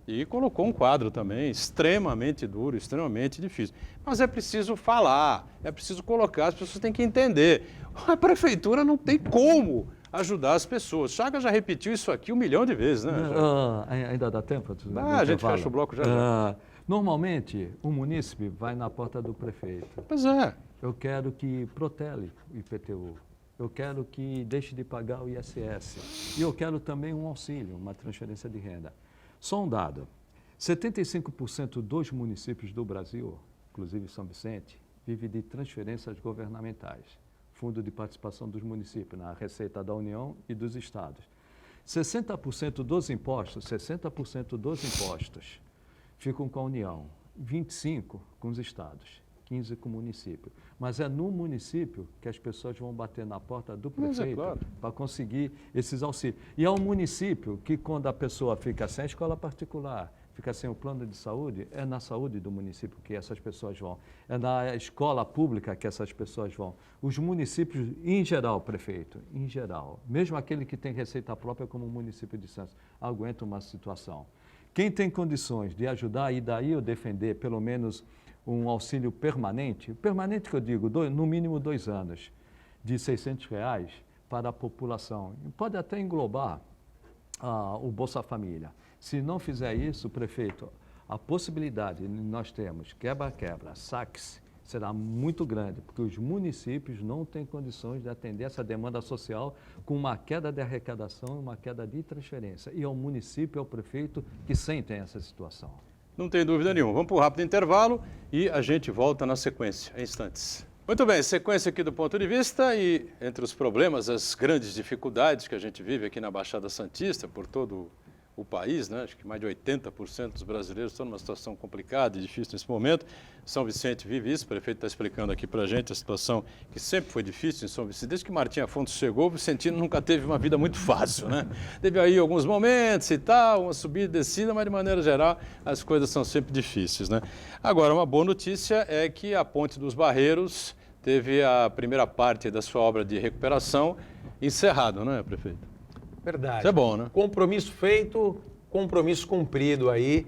e colocou um quadro também extremamente duro, extremamente difícil. Mas é preciso falar, é preciso colocar, as pessoas têm que entender. A prefeitura não tem como ajudar as pessoas. Chagas já repetiu isso aqui 1 milhão de vezes, né? Ainda dá tempo? A gente fecha o bloco já. Normalmente, o munícipe vai na porta do prefeito. Pois é. Eu quero que protele o IPTU. Eu quero que deixe de pagar o ISS. E eu quero também um auxílio, uma transferência de renda. Só um dado, 75% dos municípios do Brasil, inclusive São Vicente, vive de transferências governamentais, Fundo de Participação dos Municípios, na Receita da União e dos Estados. 60% dos impostos ficam com a União, 25% com os estados, 15% com o município. Mas é no município que as pessoas vão bater na porta do prefeito para conseguir esses auxílios. E é um município que, quando a pessoa fica sem escola particular, fica sem o plano de saúde, é na saúde do município que essas pessoas vão, é na escola pública que essas pessoas vão. Os municípios, em geral, prefeito, em geral, mesmo aquele que tem receita própria como o município de Santos, aguenta uma situação. Quem tem condições de ajudar, e daí eu defender pelo menos um auxílio permanente que eu digo, no mínimo 2 anos, de R$600 para a população, pode até englobar o Bolsa Família. Se não fizer isso, prefeito, a possibilidade que nós temos, quebra-quebra, saques, será muito grande, porque os municípios não têm condições de atender essa demanda social com uma queda de arrecadação e uma queda de transferência. E é o município, é o prefeito que sentem essa situação. Não tem dúvida nenhuma. Vamos para um rápido intervalo e a gente volta na sequência, em instantes. Muito bem, sequência aqui do Ponto de Vista e entre os problemas, as grandes dificuldades que a gente vive aqui na Baixada Santista, por todo o país, né? Acho que mais de 80% dos brasileiros estão numa situação complicada e difícil nesse momento. São Vicente vive isso, o prefeito está explicando aqui para a gente a situação que sempre foi difícil em São Vicente. Desde que Martim Afonso chegou, o Vicentino nunca teve uma vida muito fácil, né? Teve aí alguns momentos e tal, uma subida e descida, mas de maneira geral as coisas são sempre difíceis, né? Agora, uma boa notícia é que a Ponte dos Barreiros teve a primeira parte da sua obra de recuperação encerrado, não é, prefeito? Verdade. Isso é bom, né? Compromisso feito, compromisso cumprido aí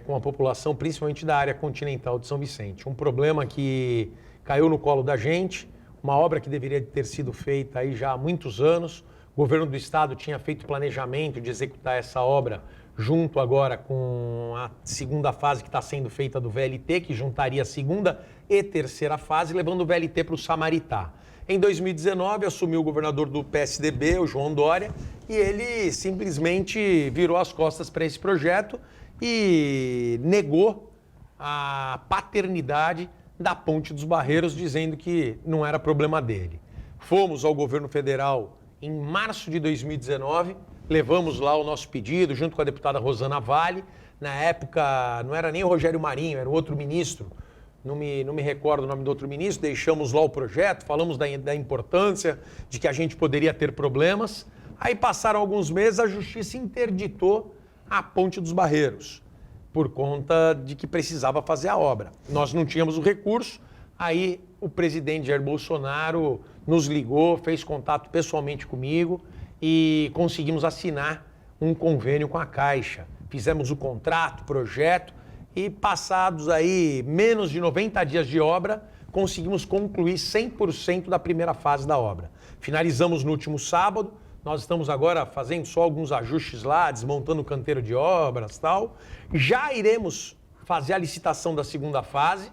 com a população, principalmente da área continental de São Vicente. Um problema que caiu no colo da gente, uma obra que deveria ter sido feita aí já há muitos anos. O governo do estado tinha feito planejamento de executar essa obra junto agora com a segunda fase que está sendo feita do VLT, que juntaria a segunda e terceira fase, levando o VLT para o Samaritá. Em 2019, assumiu o governador do PSDB, o João Dória, e ele simplesmente virou as costas para esse projeto e negou a paternidade da Ponte dos Barreiros, dizendo que não era problema dele. Fomos ao governo federal em março de 2019, levamos lá o nosso pedido, junto com a deputada Rosana Vale. Na época, não era nem o Rogério Marinho, era o outro ministro. Não me recordo o nome do outro ministro, deixamos lá o projeto, falamos da importância de que a gente poderia ter problemas. Aí passaram alguns meses, a justiça interditou a Ponte dos Barreiros, por conta de que precisava fazer a obra. Nós não tínhamos o recurso, aí o presidente Jair Bolsonaro nos ligou, fez contato pessoalmente comigo e conseguimos assinar um convênio com a Caixa. Fizemos o contrato, projeto, e passados aí menos de 90 dias de obra, conseguimos concluir 100% da primeira fase da obra. Finalizamos no último sábado, nós estamos agora fazendo só alguns ajustes lá, desmontando o canteiro de obras e tal. Já iremos fazer a licitação da segunda fase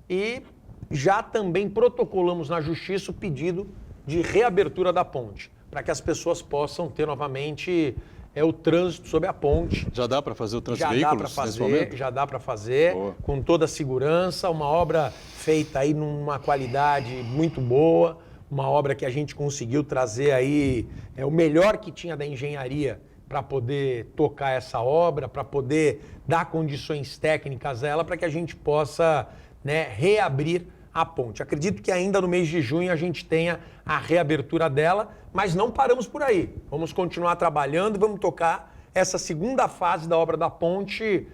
e já também protocolamos na Justiça o pedido de reabertura da ponte, para que as pessoas possam ter novamente o trânsito sobre a ponte. Já dá para fazer o trânsito de veículos nesse momento? Já dá para fazer, com toda a segurança, uma obra feita aí numa qualidade muito boa, uma obra que a gente conseguiu trazer aí o melhor que tinha da engenharia para poder tocar essa obra, para poder dar condições técnicas a ela, para que a gente possa, né, reabrir a ponte. Acredito que ainda no mês de junho a gente tenha a reabertura dela, mas não paramos por aí. Vamos continuar trabalhando, vamos tocar essa segunda fase da obra da ponte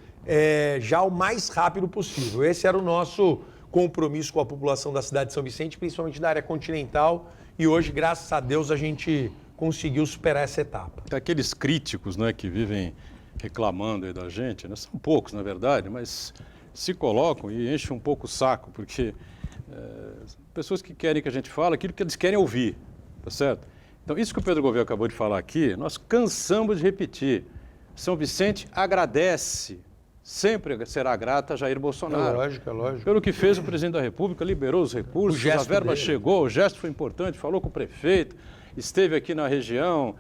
já o mais rápido possível. Esse era o nosso compromisso com a população da cidade de São Vicente, principalmente da área continental, e hoje, graças a Deus, a gente conseguiu superar essa etapa. Aqueles críticos, né, que vivem reclamando aí da gente, né, são poucos, na verdade, mas se colocam e enchem um pouco o saco, porque pessoas que querem que a gente fale aquilo que eles querem ouvir, tá certo? Então, isso que o Pedro Gouveia acabou de falar aqui, nós cansamos de repetir. São Vicente agradece, sempre será grata a Jair Bolsonaro. É lógico. Pelo que fez o presidente da República, liberou os recursos, a verba chegou, o gesto foi importante, falou com o prefeito, esteve aqui na região,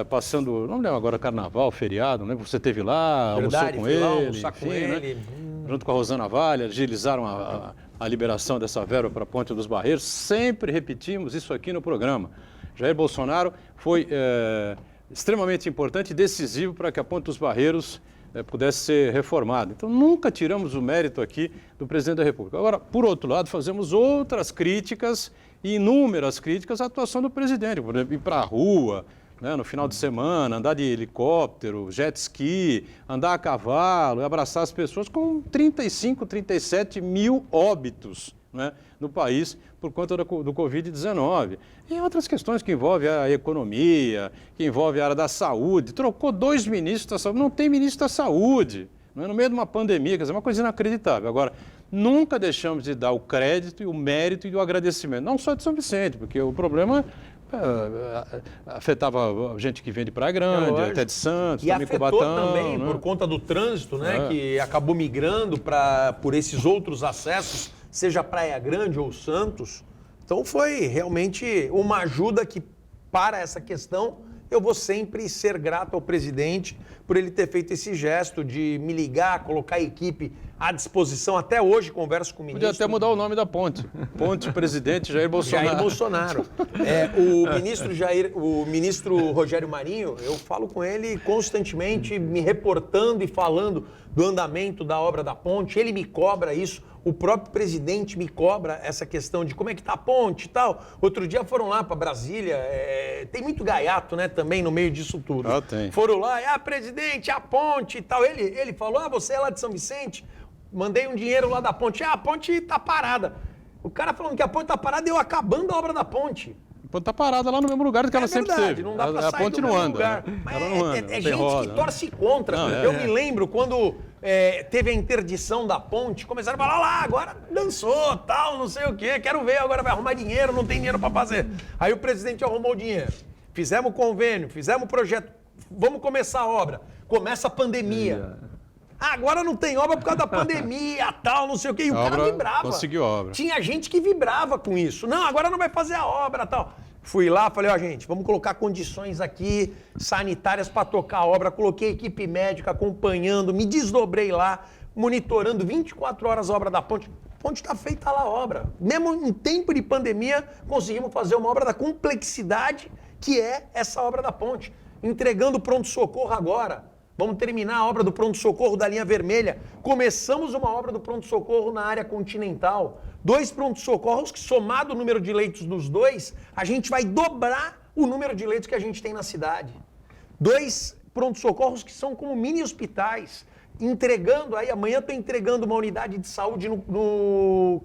passando, não lembro agora, carnaval, feriado, né? Você esteve lá, Verdade, almoçou com ele, almoçar com ele. Né? Junto com a Rosana Vale, agilizaram a liberação dessa verba para a Ponte dos Barreiros. Sempre repetimos isso aqui no programa. Jair Bolsonaro foi extremamente importante e decisivo para que a Ponte dos Barreiros pudesse ser reformada. Então, nunca tiramos o mérito aqui do presidente da República. Agora, por outro lado, fazemos outras críticas, inúmeras críticas à atuação do presidente. Por exemplo, ir para a rua, né, no final de semana, andar de helicóptero, jet ski, andar a cavalo e abraçar as pessoas, com 35, 37 mil óbitos, né, no país por conta do Covid-19. E outras questões que envolvem a economia, que envolvem a área da saúde. Trocou 2 ministros da saúde, não tem ministro da saúde, não é, no meio de uma pandemia, quer dizer, uma coisa inacreditável. Agora, nunca deixamos de dar o crédito, e o mérito e o agradecimento, não só de São Vicente, porque o problema afetava gente que vem de Praia Grande, até de Santos, e também afetou Cubatão, também, né, por conta do trânsito, né, É. que acabou migrando por esses outros acessos, seja Praia Grande ou Santos. Então foi realmente uma ajuda que, para essa questão, eu vou sempre ser grato ao presidente por ele ter feito esse gesto de me ligar, colocar a equipe à disposição. Até hoje converso com o ministro. Podia até mudar o nome da ponte. Ponte Presidente Jair Bolsonaro. Jair Bolsonaro. O ministro Rogério Marinho, eu falo com ele constantemente, me reportando e falando do andamento da obra da ponte. Ele me cobra isso. O próprio presidente me cobra essa questão de como é que tá a ponte e tal. Outro dia foram lá para Brasília, tem muito gaiato, né, também no meio disso tudo. Ah, tem. Foram lá, presidente, a ponte e tal. Ele falou, você é lá de São Vicente? Mandei um dinheiro lá da ponte. A ponte tá parada. O cara falando que a ponte tá parada e eu acabando a obra da ponte. A ponte tá parada lá no mesmo lugar que ela sempre esteve. Não dá pra A sair ponte do não mesmo anda. lugar. Né? Mas Ela não anda. não é tem gente roda, que né? torce contra. Não, eu me lembro quando teve a interdição da ponte, começaram a falar lá, agora dançou, tal, não sei o quê, quero ver, agora vai arrumar dinheiro, não tem dinheiro pra fazer. Aí o presidente arrumou o dinheiro. Fizemos convênio, fizemos projeto, vamos começar a obra. Começa a pandemia. Agora não tem obra por causa da pandemia, tal, não sei o quê. E o cara vibrava. Conseguiu obra. Tinha gente que vibrava com isso. Não, agora não vai fazer a obra, tal. Fui lá, falei, gente, vamos colocar condições aqui sanitárias para tocar a obra. Coloquei equipe médica acompanhando, me desdobrei lá, monitorando 24 horas a obra da ponte. A ponte está feita lá a obra. Mesmo em tempo de pandemia, conseguimos fazer uma obra da complexidade que é essa obra da ponte. Entregando pronto-socorro agora. Vamos terminar a obra do pronto-socorro da linha vermelha. Começamos uma obra do pronto-socorro na área continental. 2 pronto-socorros que, somado o número de leitos dos 2, a gente vai dobrar o número de leitos que a gente tem na cidade. 2 pronto-socorros que são como mini hospitais. Entregando, aí amanhã estou entregando uma unidade de saúde no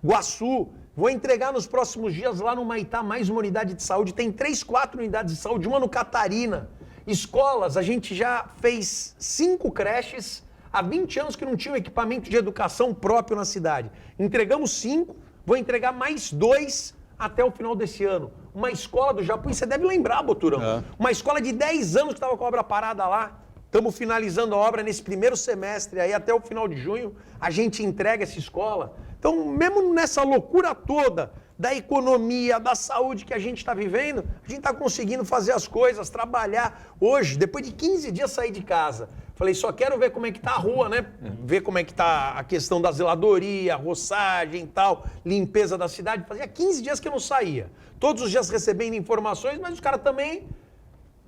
Guaçu. Vou entregar nos próximos dias lá no Maitá mais uma unidade de saúde. Tem 3, 4 unidades de saúde, uma no Catarina. Escolas, a gente já fez 5 creches, há 20 anos que não tinha um equipamento de educação próprio na cidade. Entregamos 5, vou entregar mais 2 até o final desse ano. Uma escola do Japuí, você deve lembrar, Boturão, uma escola de 10 anos que estava com a obra parada lá. Estamos finalizando a obra nesse primeiro semestre, aí até o final de junho a gente entrega essa escola. Então, mesmo nessa loucura toda da economia, da saúde que a gente está vivendo, a gente está conseguindo fazer as coisas, trabalhar. Hoje, depois de 15 dias saí de casa, falei, só quero ver como é que tá a rua, né? Ver como é que tá a questão da zeladoria, roçagem e tal, limpeza da cidade. Fazia 15 dias que eu não saía. Todos os dias recebendo informações, mas os caras também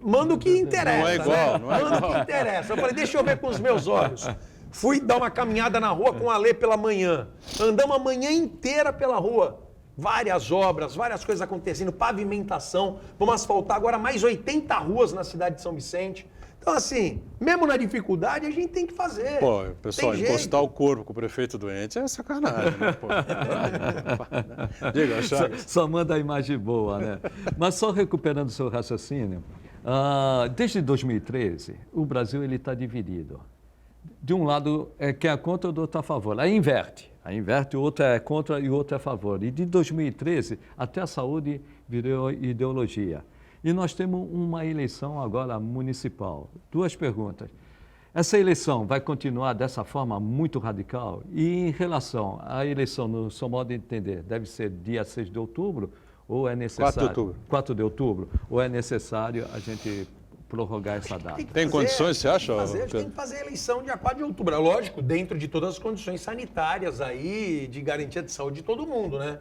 mandam o que interessa. Não é igual, né? não é Mandam o que interessa. Eu falei, deixa eu ver com os meus olhos. Fui dar uma caminhada na rua com a Alê pela manhã. Andamos a manhã inteira pela rua. Várias obras, várias coisas acontecendo, pavimentação. Vamos asfaltar agora mais 80 ruas na cidade de São Vicente. Então, assim, mesmo na dificuldade, a gente tem que fazer. Pô, pessoal, Tem encostar jeito. o corpo com o prefeito doente é sacanagem, né? Pô. Diga, Chagas. Só manda a imagem boa, né? Mas só recuperando o seu raciocínio, desde 2013, o Brasil está dividido. De um lado, quem é contra, o outro é a favor. Aí inverte. Aí inverte, o outro é contra e o outro é a favor. E de 2013, até a saúde virou ideologia. E nós temos uma eleição agora municipal. 2 perguntas. Essa eleição vai continuar dessa forma muito radical? E em relação à eleição, no seu modo de entender, deve ser dia 6 de outubro ou é necessário... 4 de outubro. 4 de outubro. Ou é necessário a gente prorrogar essa data? Tem condições, você acha, A gente Pedro? tem que fazer a eleição dia 4 de outubro. É lógico, dentro de todas as condições sanitárias aí, de garantia de saúde de todo mundo, né?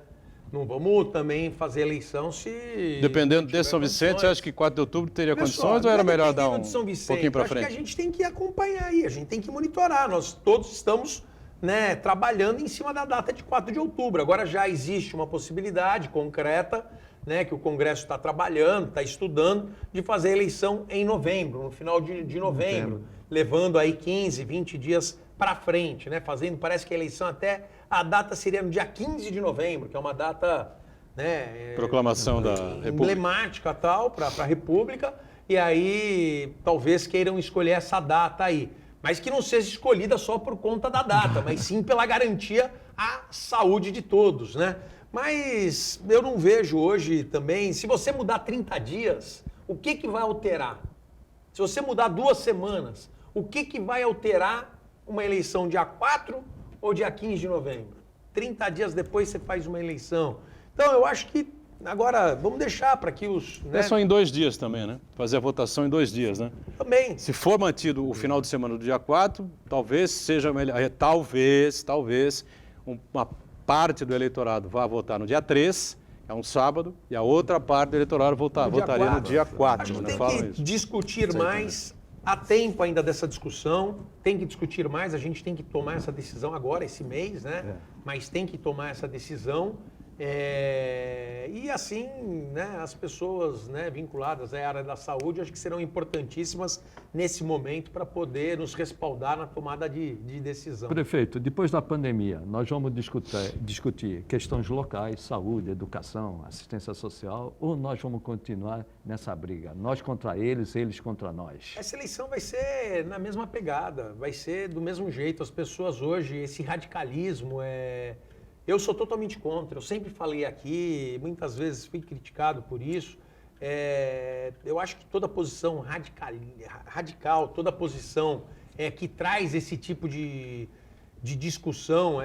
Não vamos também fazer eleição se... Dependendo não de tiver São Vicente, condições. você acha que 4 de outubro teria Pessoal, condições ou era não é melhor dar dependendo de São Vicente, pouquinho para acho frente? que a gente tem que acompanhar aí, a gente tem que monitorar. Nós todos estamos né, trabalhando em cima da data de 4 de outubro. Agora já existe uma possibilidade concreta, né, que o Congresso está trabalhando, está estudando, de fazer a eleição em novembro, no final de novembro, levando aí 15, 20 dias para frente, né, fazendo, parece que a eleição até, a data seria no dia 15 de novembro, que é uma data, né, Proclamação da República. emblemática tal, para a República, e aí talvez queiram escolher essa data aí. Mas que não seja escolhida só por conta da data, mas sim pela garantia à saúde de todos, né? Mas eu não vejo hoje também, se você mudar 30 dias, o que vai alterar? Se você mudar 2 semanas, o que vai alterar uma eleição dia 4 ou dia 15 de novembro? 30 dias depois você faz uma eleição. Então eu acho que agora vamos deixar para que os... É só em 2 dias também, né? Fazer a votação em 2 dias, né? Também. Se for mantido o final de semana do dia 4, talvez seja melhor. Talvez uma parte do eleitorado vá votar no dia 3, é um sábado, e a outra parte do eleitorado votaria no dia 4. Acho que né? tem que discutir mais. Há tempo ainda dessa discussão, tem que discutir mais, a gente tem que tomar essa decisão agora, esse mês, né? Mas tem que tomar essa decisão. E assim, né, as pessoas, né, vinculadas à área da saúde, acho que serão importantíssimas nesse momento para poder nos respaldar na tomada de decisão. Prefeito, depois da pandemia, nós vamos discutir questões locais, saúde, educação, assistência social, ou nós vamos continuar nessa briga? Nós contra eles, eles contra nós? Essa eleição vai ser na mesma pegada, vai ser do mesmo jeito. As pessoas hoje, esse radicalismo Eu sou totalmente contra, eu sempre falei aqui, muitas vezes fui criticado por isso. Eu acho que toda posição radical, toda posição que traz esse tipo de discussão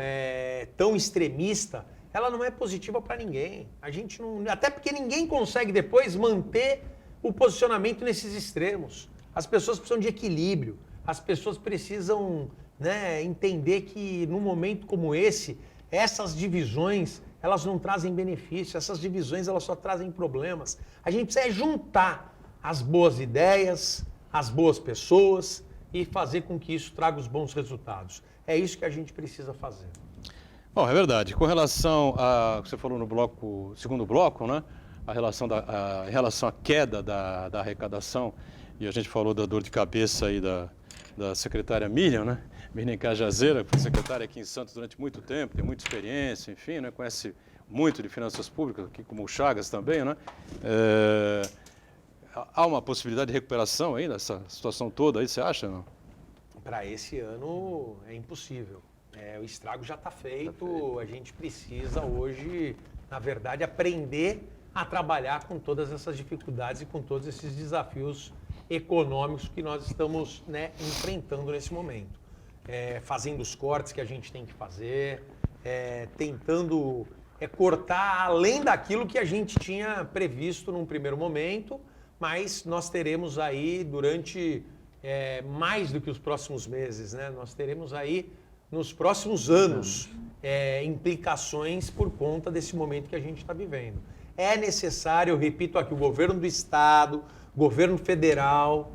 tão extremista, ela não é positiva para ninguém. A gente não, até porque ninguém consegue depois manter o posicionamento nesses extremos. As pessoas precisam de equilíbrio, as pessoas precisam, né, entender que num momento como esse, essas divisões, elas não trazem benefício, essas divisões elas só trazem problemas. A gente precisa juntar as boas ideias, as boas pessoas e fazer com que isso traga os bons resultados. É isso que a gente precisa fazer. Bom, é verdade. Com relação a, você falou no segundo bloco, né? Em relação à queda da arrecadação, e a gente falou da dor de cabeça aí da secretária Miriam, né? Miriam Cajazeira, foi secretária aqui em Santos durante muito tempo, tem muita experiência, enfim, né? Conhece muito de finanças públicas, aqui como o Chagas também, né? Há uma possibilidade de recuperação aí dessa situação toda aí, você acha, não? Para esse ano é impossível. O estrago já está feito, a gente precisa hoje, na verdade, aprender a trabalhar com todas essas dificuldades e com todos esses desafios econômicos que nós estamos, né, enfrentando nesse momento. Fazendo os cortes que a gente tem que fazer, tentando cortar além daquilo que a gente tinha previsto num primeiro momento, mas nós teremos aí durante mais do que os próximos meses, né? Nós teremos aí nos próximos anos implicações por conta desse momento que a gente está vivendo. É necessário, eu repito aqui, o governo do estado, governo federal,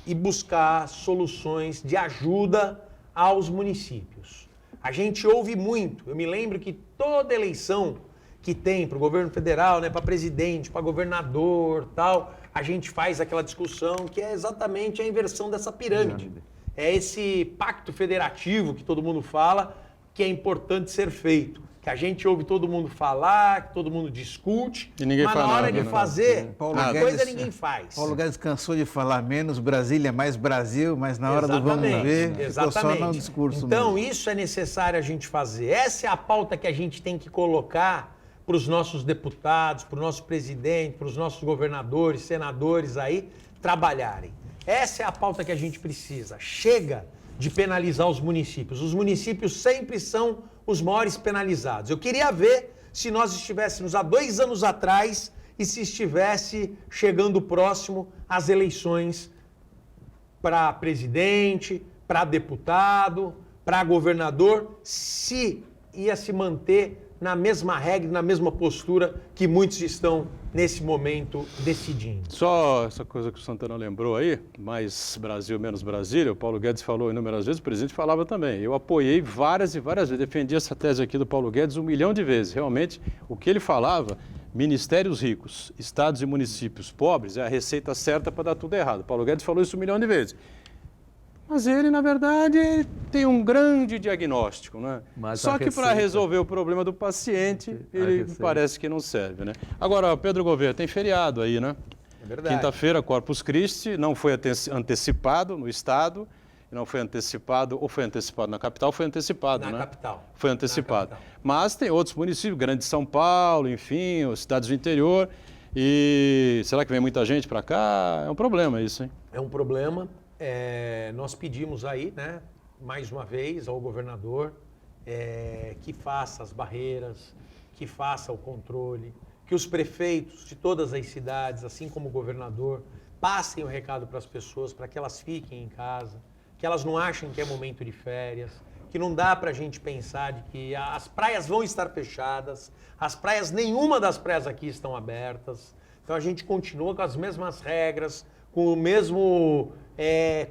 e buscar soluções de ajuda aos municípios. A gente ouve muito, eu me lembro que toda eleição que tem para o governo federal, né, para presidente, para governador, tal, a gente faz aquela discussão que é exatamente a inversão dessa pirâmide. É esse pacto federativo que todo mundo fala que é importante ser feito. Que a gente ouve todo mundo falar, que todo mundo discute, mas na hora de fazer a coisa ninguém faz. Paulo Guedes cansou de falar menos Brasília, mais Brasil, mas na hora do vamos ver, ficou só no discurso Então, mesmo. isso é necessário a gente fazer. Essa é a pauta que a gente tem que colocar para os nossos deputados, para o nosso presidente, para os nossos governadores, senadores aí trabalharem. Essa é a pauta que a gente precisa. Chega de penalizar os municípios. Os municípios sempre são os maiores penalizados. Eu queria ver se nós estivéssemos há 2 anos atrás e se estivesse chegando próximo às eleições para presidente, para deputado, para governador, se ia se manter na mesma regra, na mesma postura que muitos estão nesse momento decidindo. Só essa coisa que o Santana lembrou aí, mais Brasil, menos Brasília, o Paulo Guedes falou inúmeras vezes, o presidente falava também. Eu apoiei várias e várias vezes, defendi essa tese aqui do Paulo Guedes 1 milhão de vezes. Realmente, o que ele falava, ministérios ricos, estados e municípios pobres, é a receita certa para dar tudo errado. O Paulo Guedes falou isso 1 milhão de vezes. Mas ele, na verdade, tem um grande diagnóstico, né? Mas só a que para receita- resolver o problema do paciente, ele receita. parece que não serve, né? Agora, Pedro Gouveia, tem feriado aí, né? É verdade. Quinta-feira, Corpus Christi, não foi antecipado no Estado, não foi antecipado, ou foi antecipado na capital, foi antecipado, Na né? capital. Foi antecipado. Na capital. Mas tem outros municípios, Grande São Paulo, enfim, as cidades do interior. E será que vem muita gente para cá? É um problema isso, hein? É um problema. Nós pedimos aí, né, mais uma vez ao governador que faça as barreiras, que faça o controle, que os prefeitos de todas as cidades, assim como o governador, passem o recado para as pessoas, para que elas fiquem em casa, que elas não achem que é momento de férias, que não dá para a gente pensar de que as praias vão estar fechadas, nenhuma das praias aqui estão abertas, então a gente continua com as mesmas regras, com o mesmo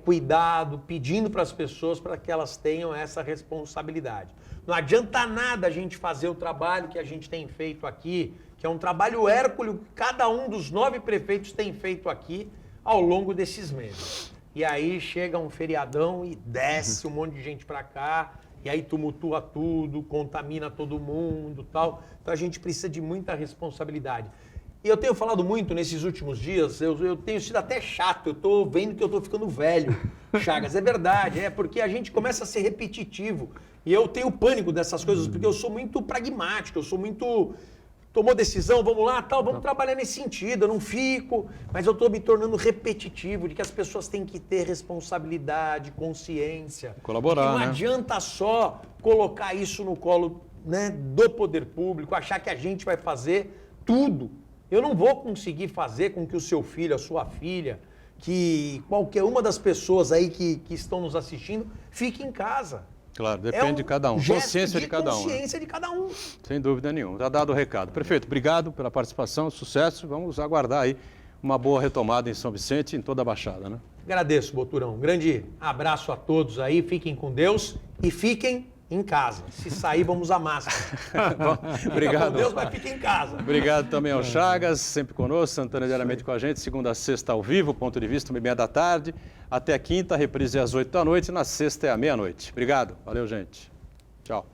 cuidado, pedindo para as pessoas para que elas tenham essa responsabilidade. Não adianta nada a gente fazer o trabalho que a gente tem feito aqui, que é um trabalho hércules que cada um dos 9 prefeitos tem feito aqui ao longo desses meses. E aí chega um feriadão e desce um monte de gente para cá, e aí tumultua tudo, contamina todo mundo, tal. Então a gente precisa de muita responsabilidade. E eu tenho falado muito nesses últimos dias, eu tenho sido até chato, eu estou vendo que eu estou ficando velho, Chagas. É verdade, porque a gente começa a ser repetitivo. E eu tenho pânico dessas coisas, porque eu sou muito pragmático, eu sou muito... Tomou decisão, vamos lá, tal, vamos trabalhar nesse sentido, eu não fico, mas eu estou me tornando repetitivo, de que as pessoas têm que ter responsabilidade, consciência. Colaborar, de que não né? adianta só colocar isso no colo, né, do poder público, achar que a gente vai fazer tudo. Eu não vou conseguir fazer com que o seu filho, a sua filha, que qualquer uma das pessoas aí que estão nos assistindo, fique em casa. Claro, depende de cada um. Consciência de cada um. Né? Consciência de cada um. Sem dúvida nenhuma. Está dado o recado. Prefeito, obrigado pela participação, sucesso. Vamos aguardar aí uma boa retomada em São Vicente e em toda a Baixada, né? Agradeço, Boturão. Um grande abraço a todos aí. Fiquem com Deus e fiquem em casa. Se sair, vamos usar máscara. Bom, obrigado. Fica com Deus, mas fiquem em casa. Obrigado também ao Chagas, sempre conosco, Santana diariamente com a gente, segunda a sexta ao vivo, ponto de vista, 1h30 da tarde. Até a quinta, reprise às 8 da noite, na sexta é à meia-noite. Obrigado, valeu gente. Tchau.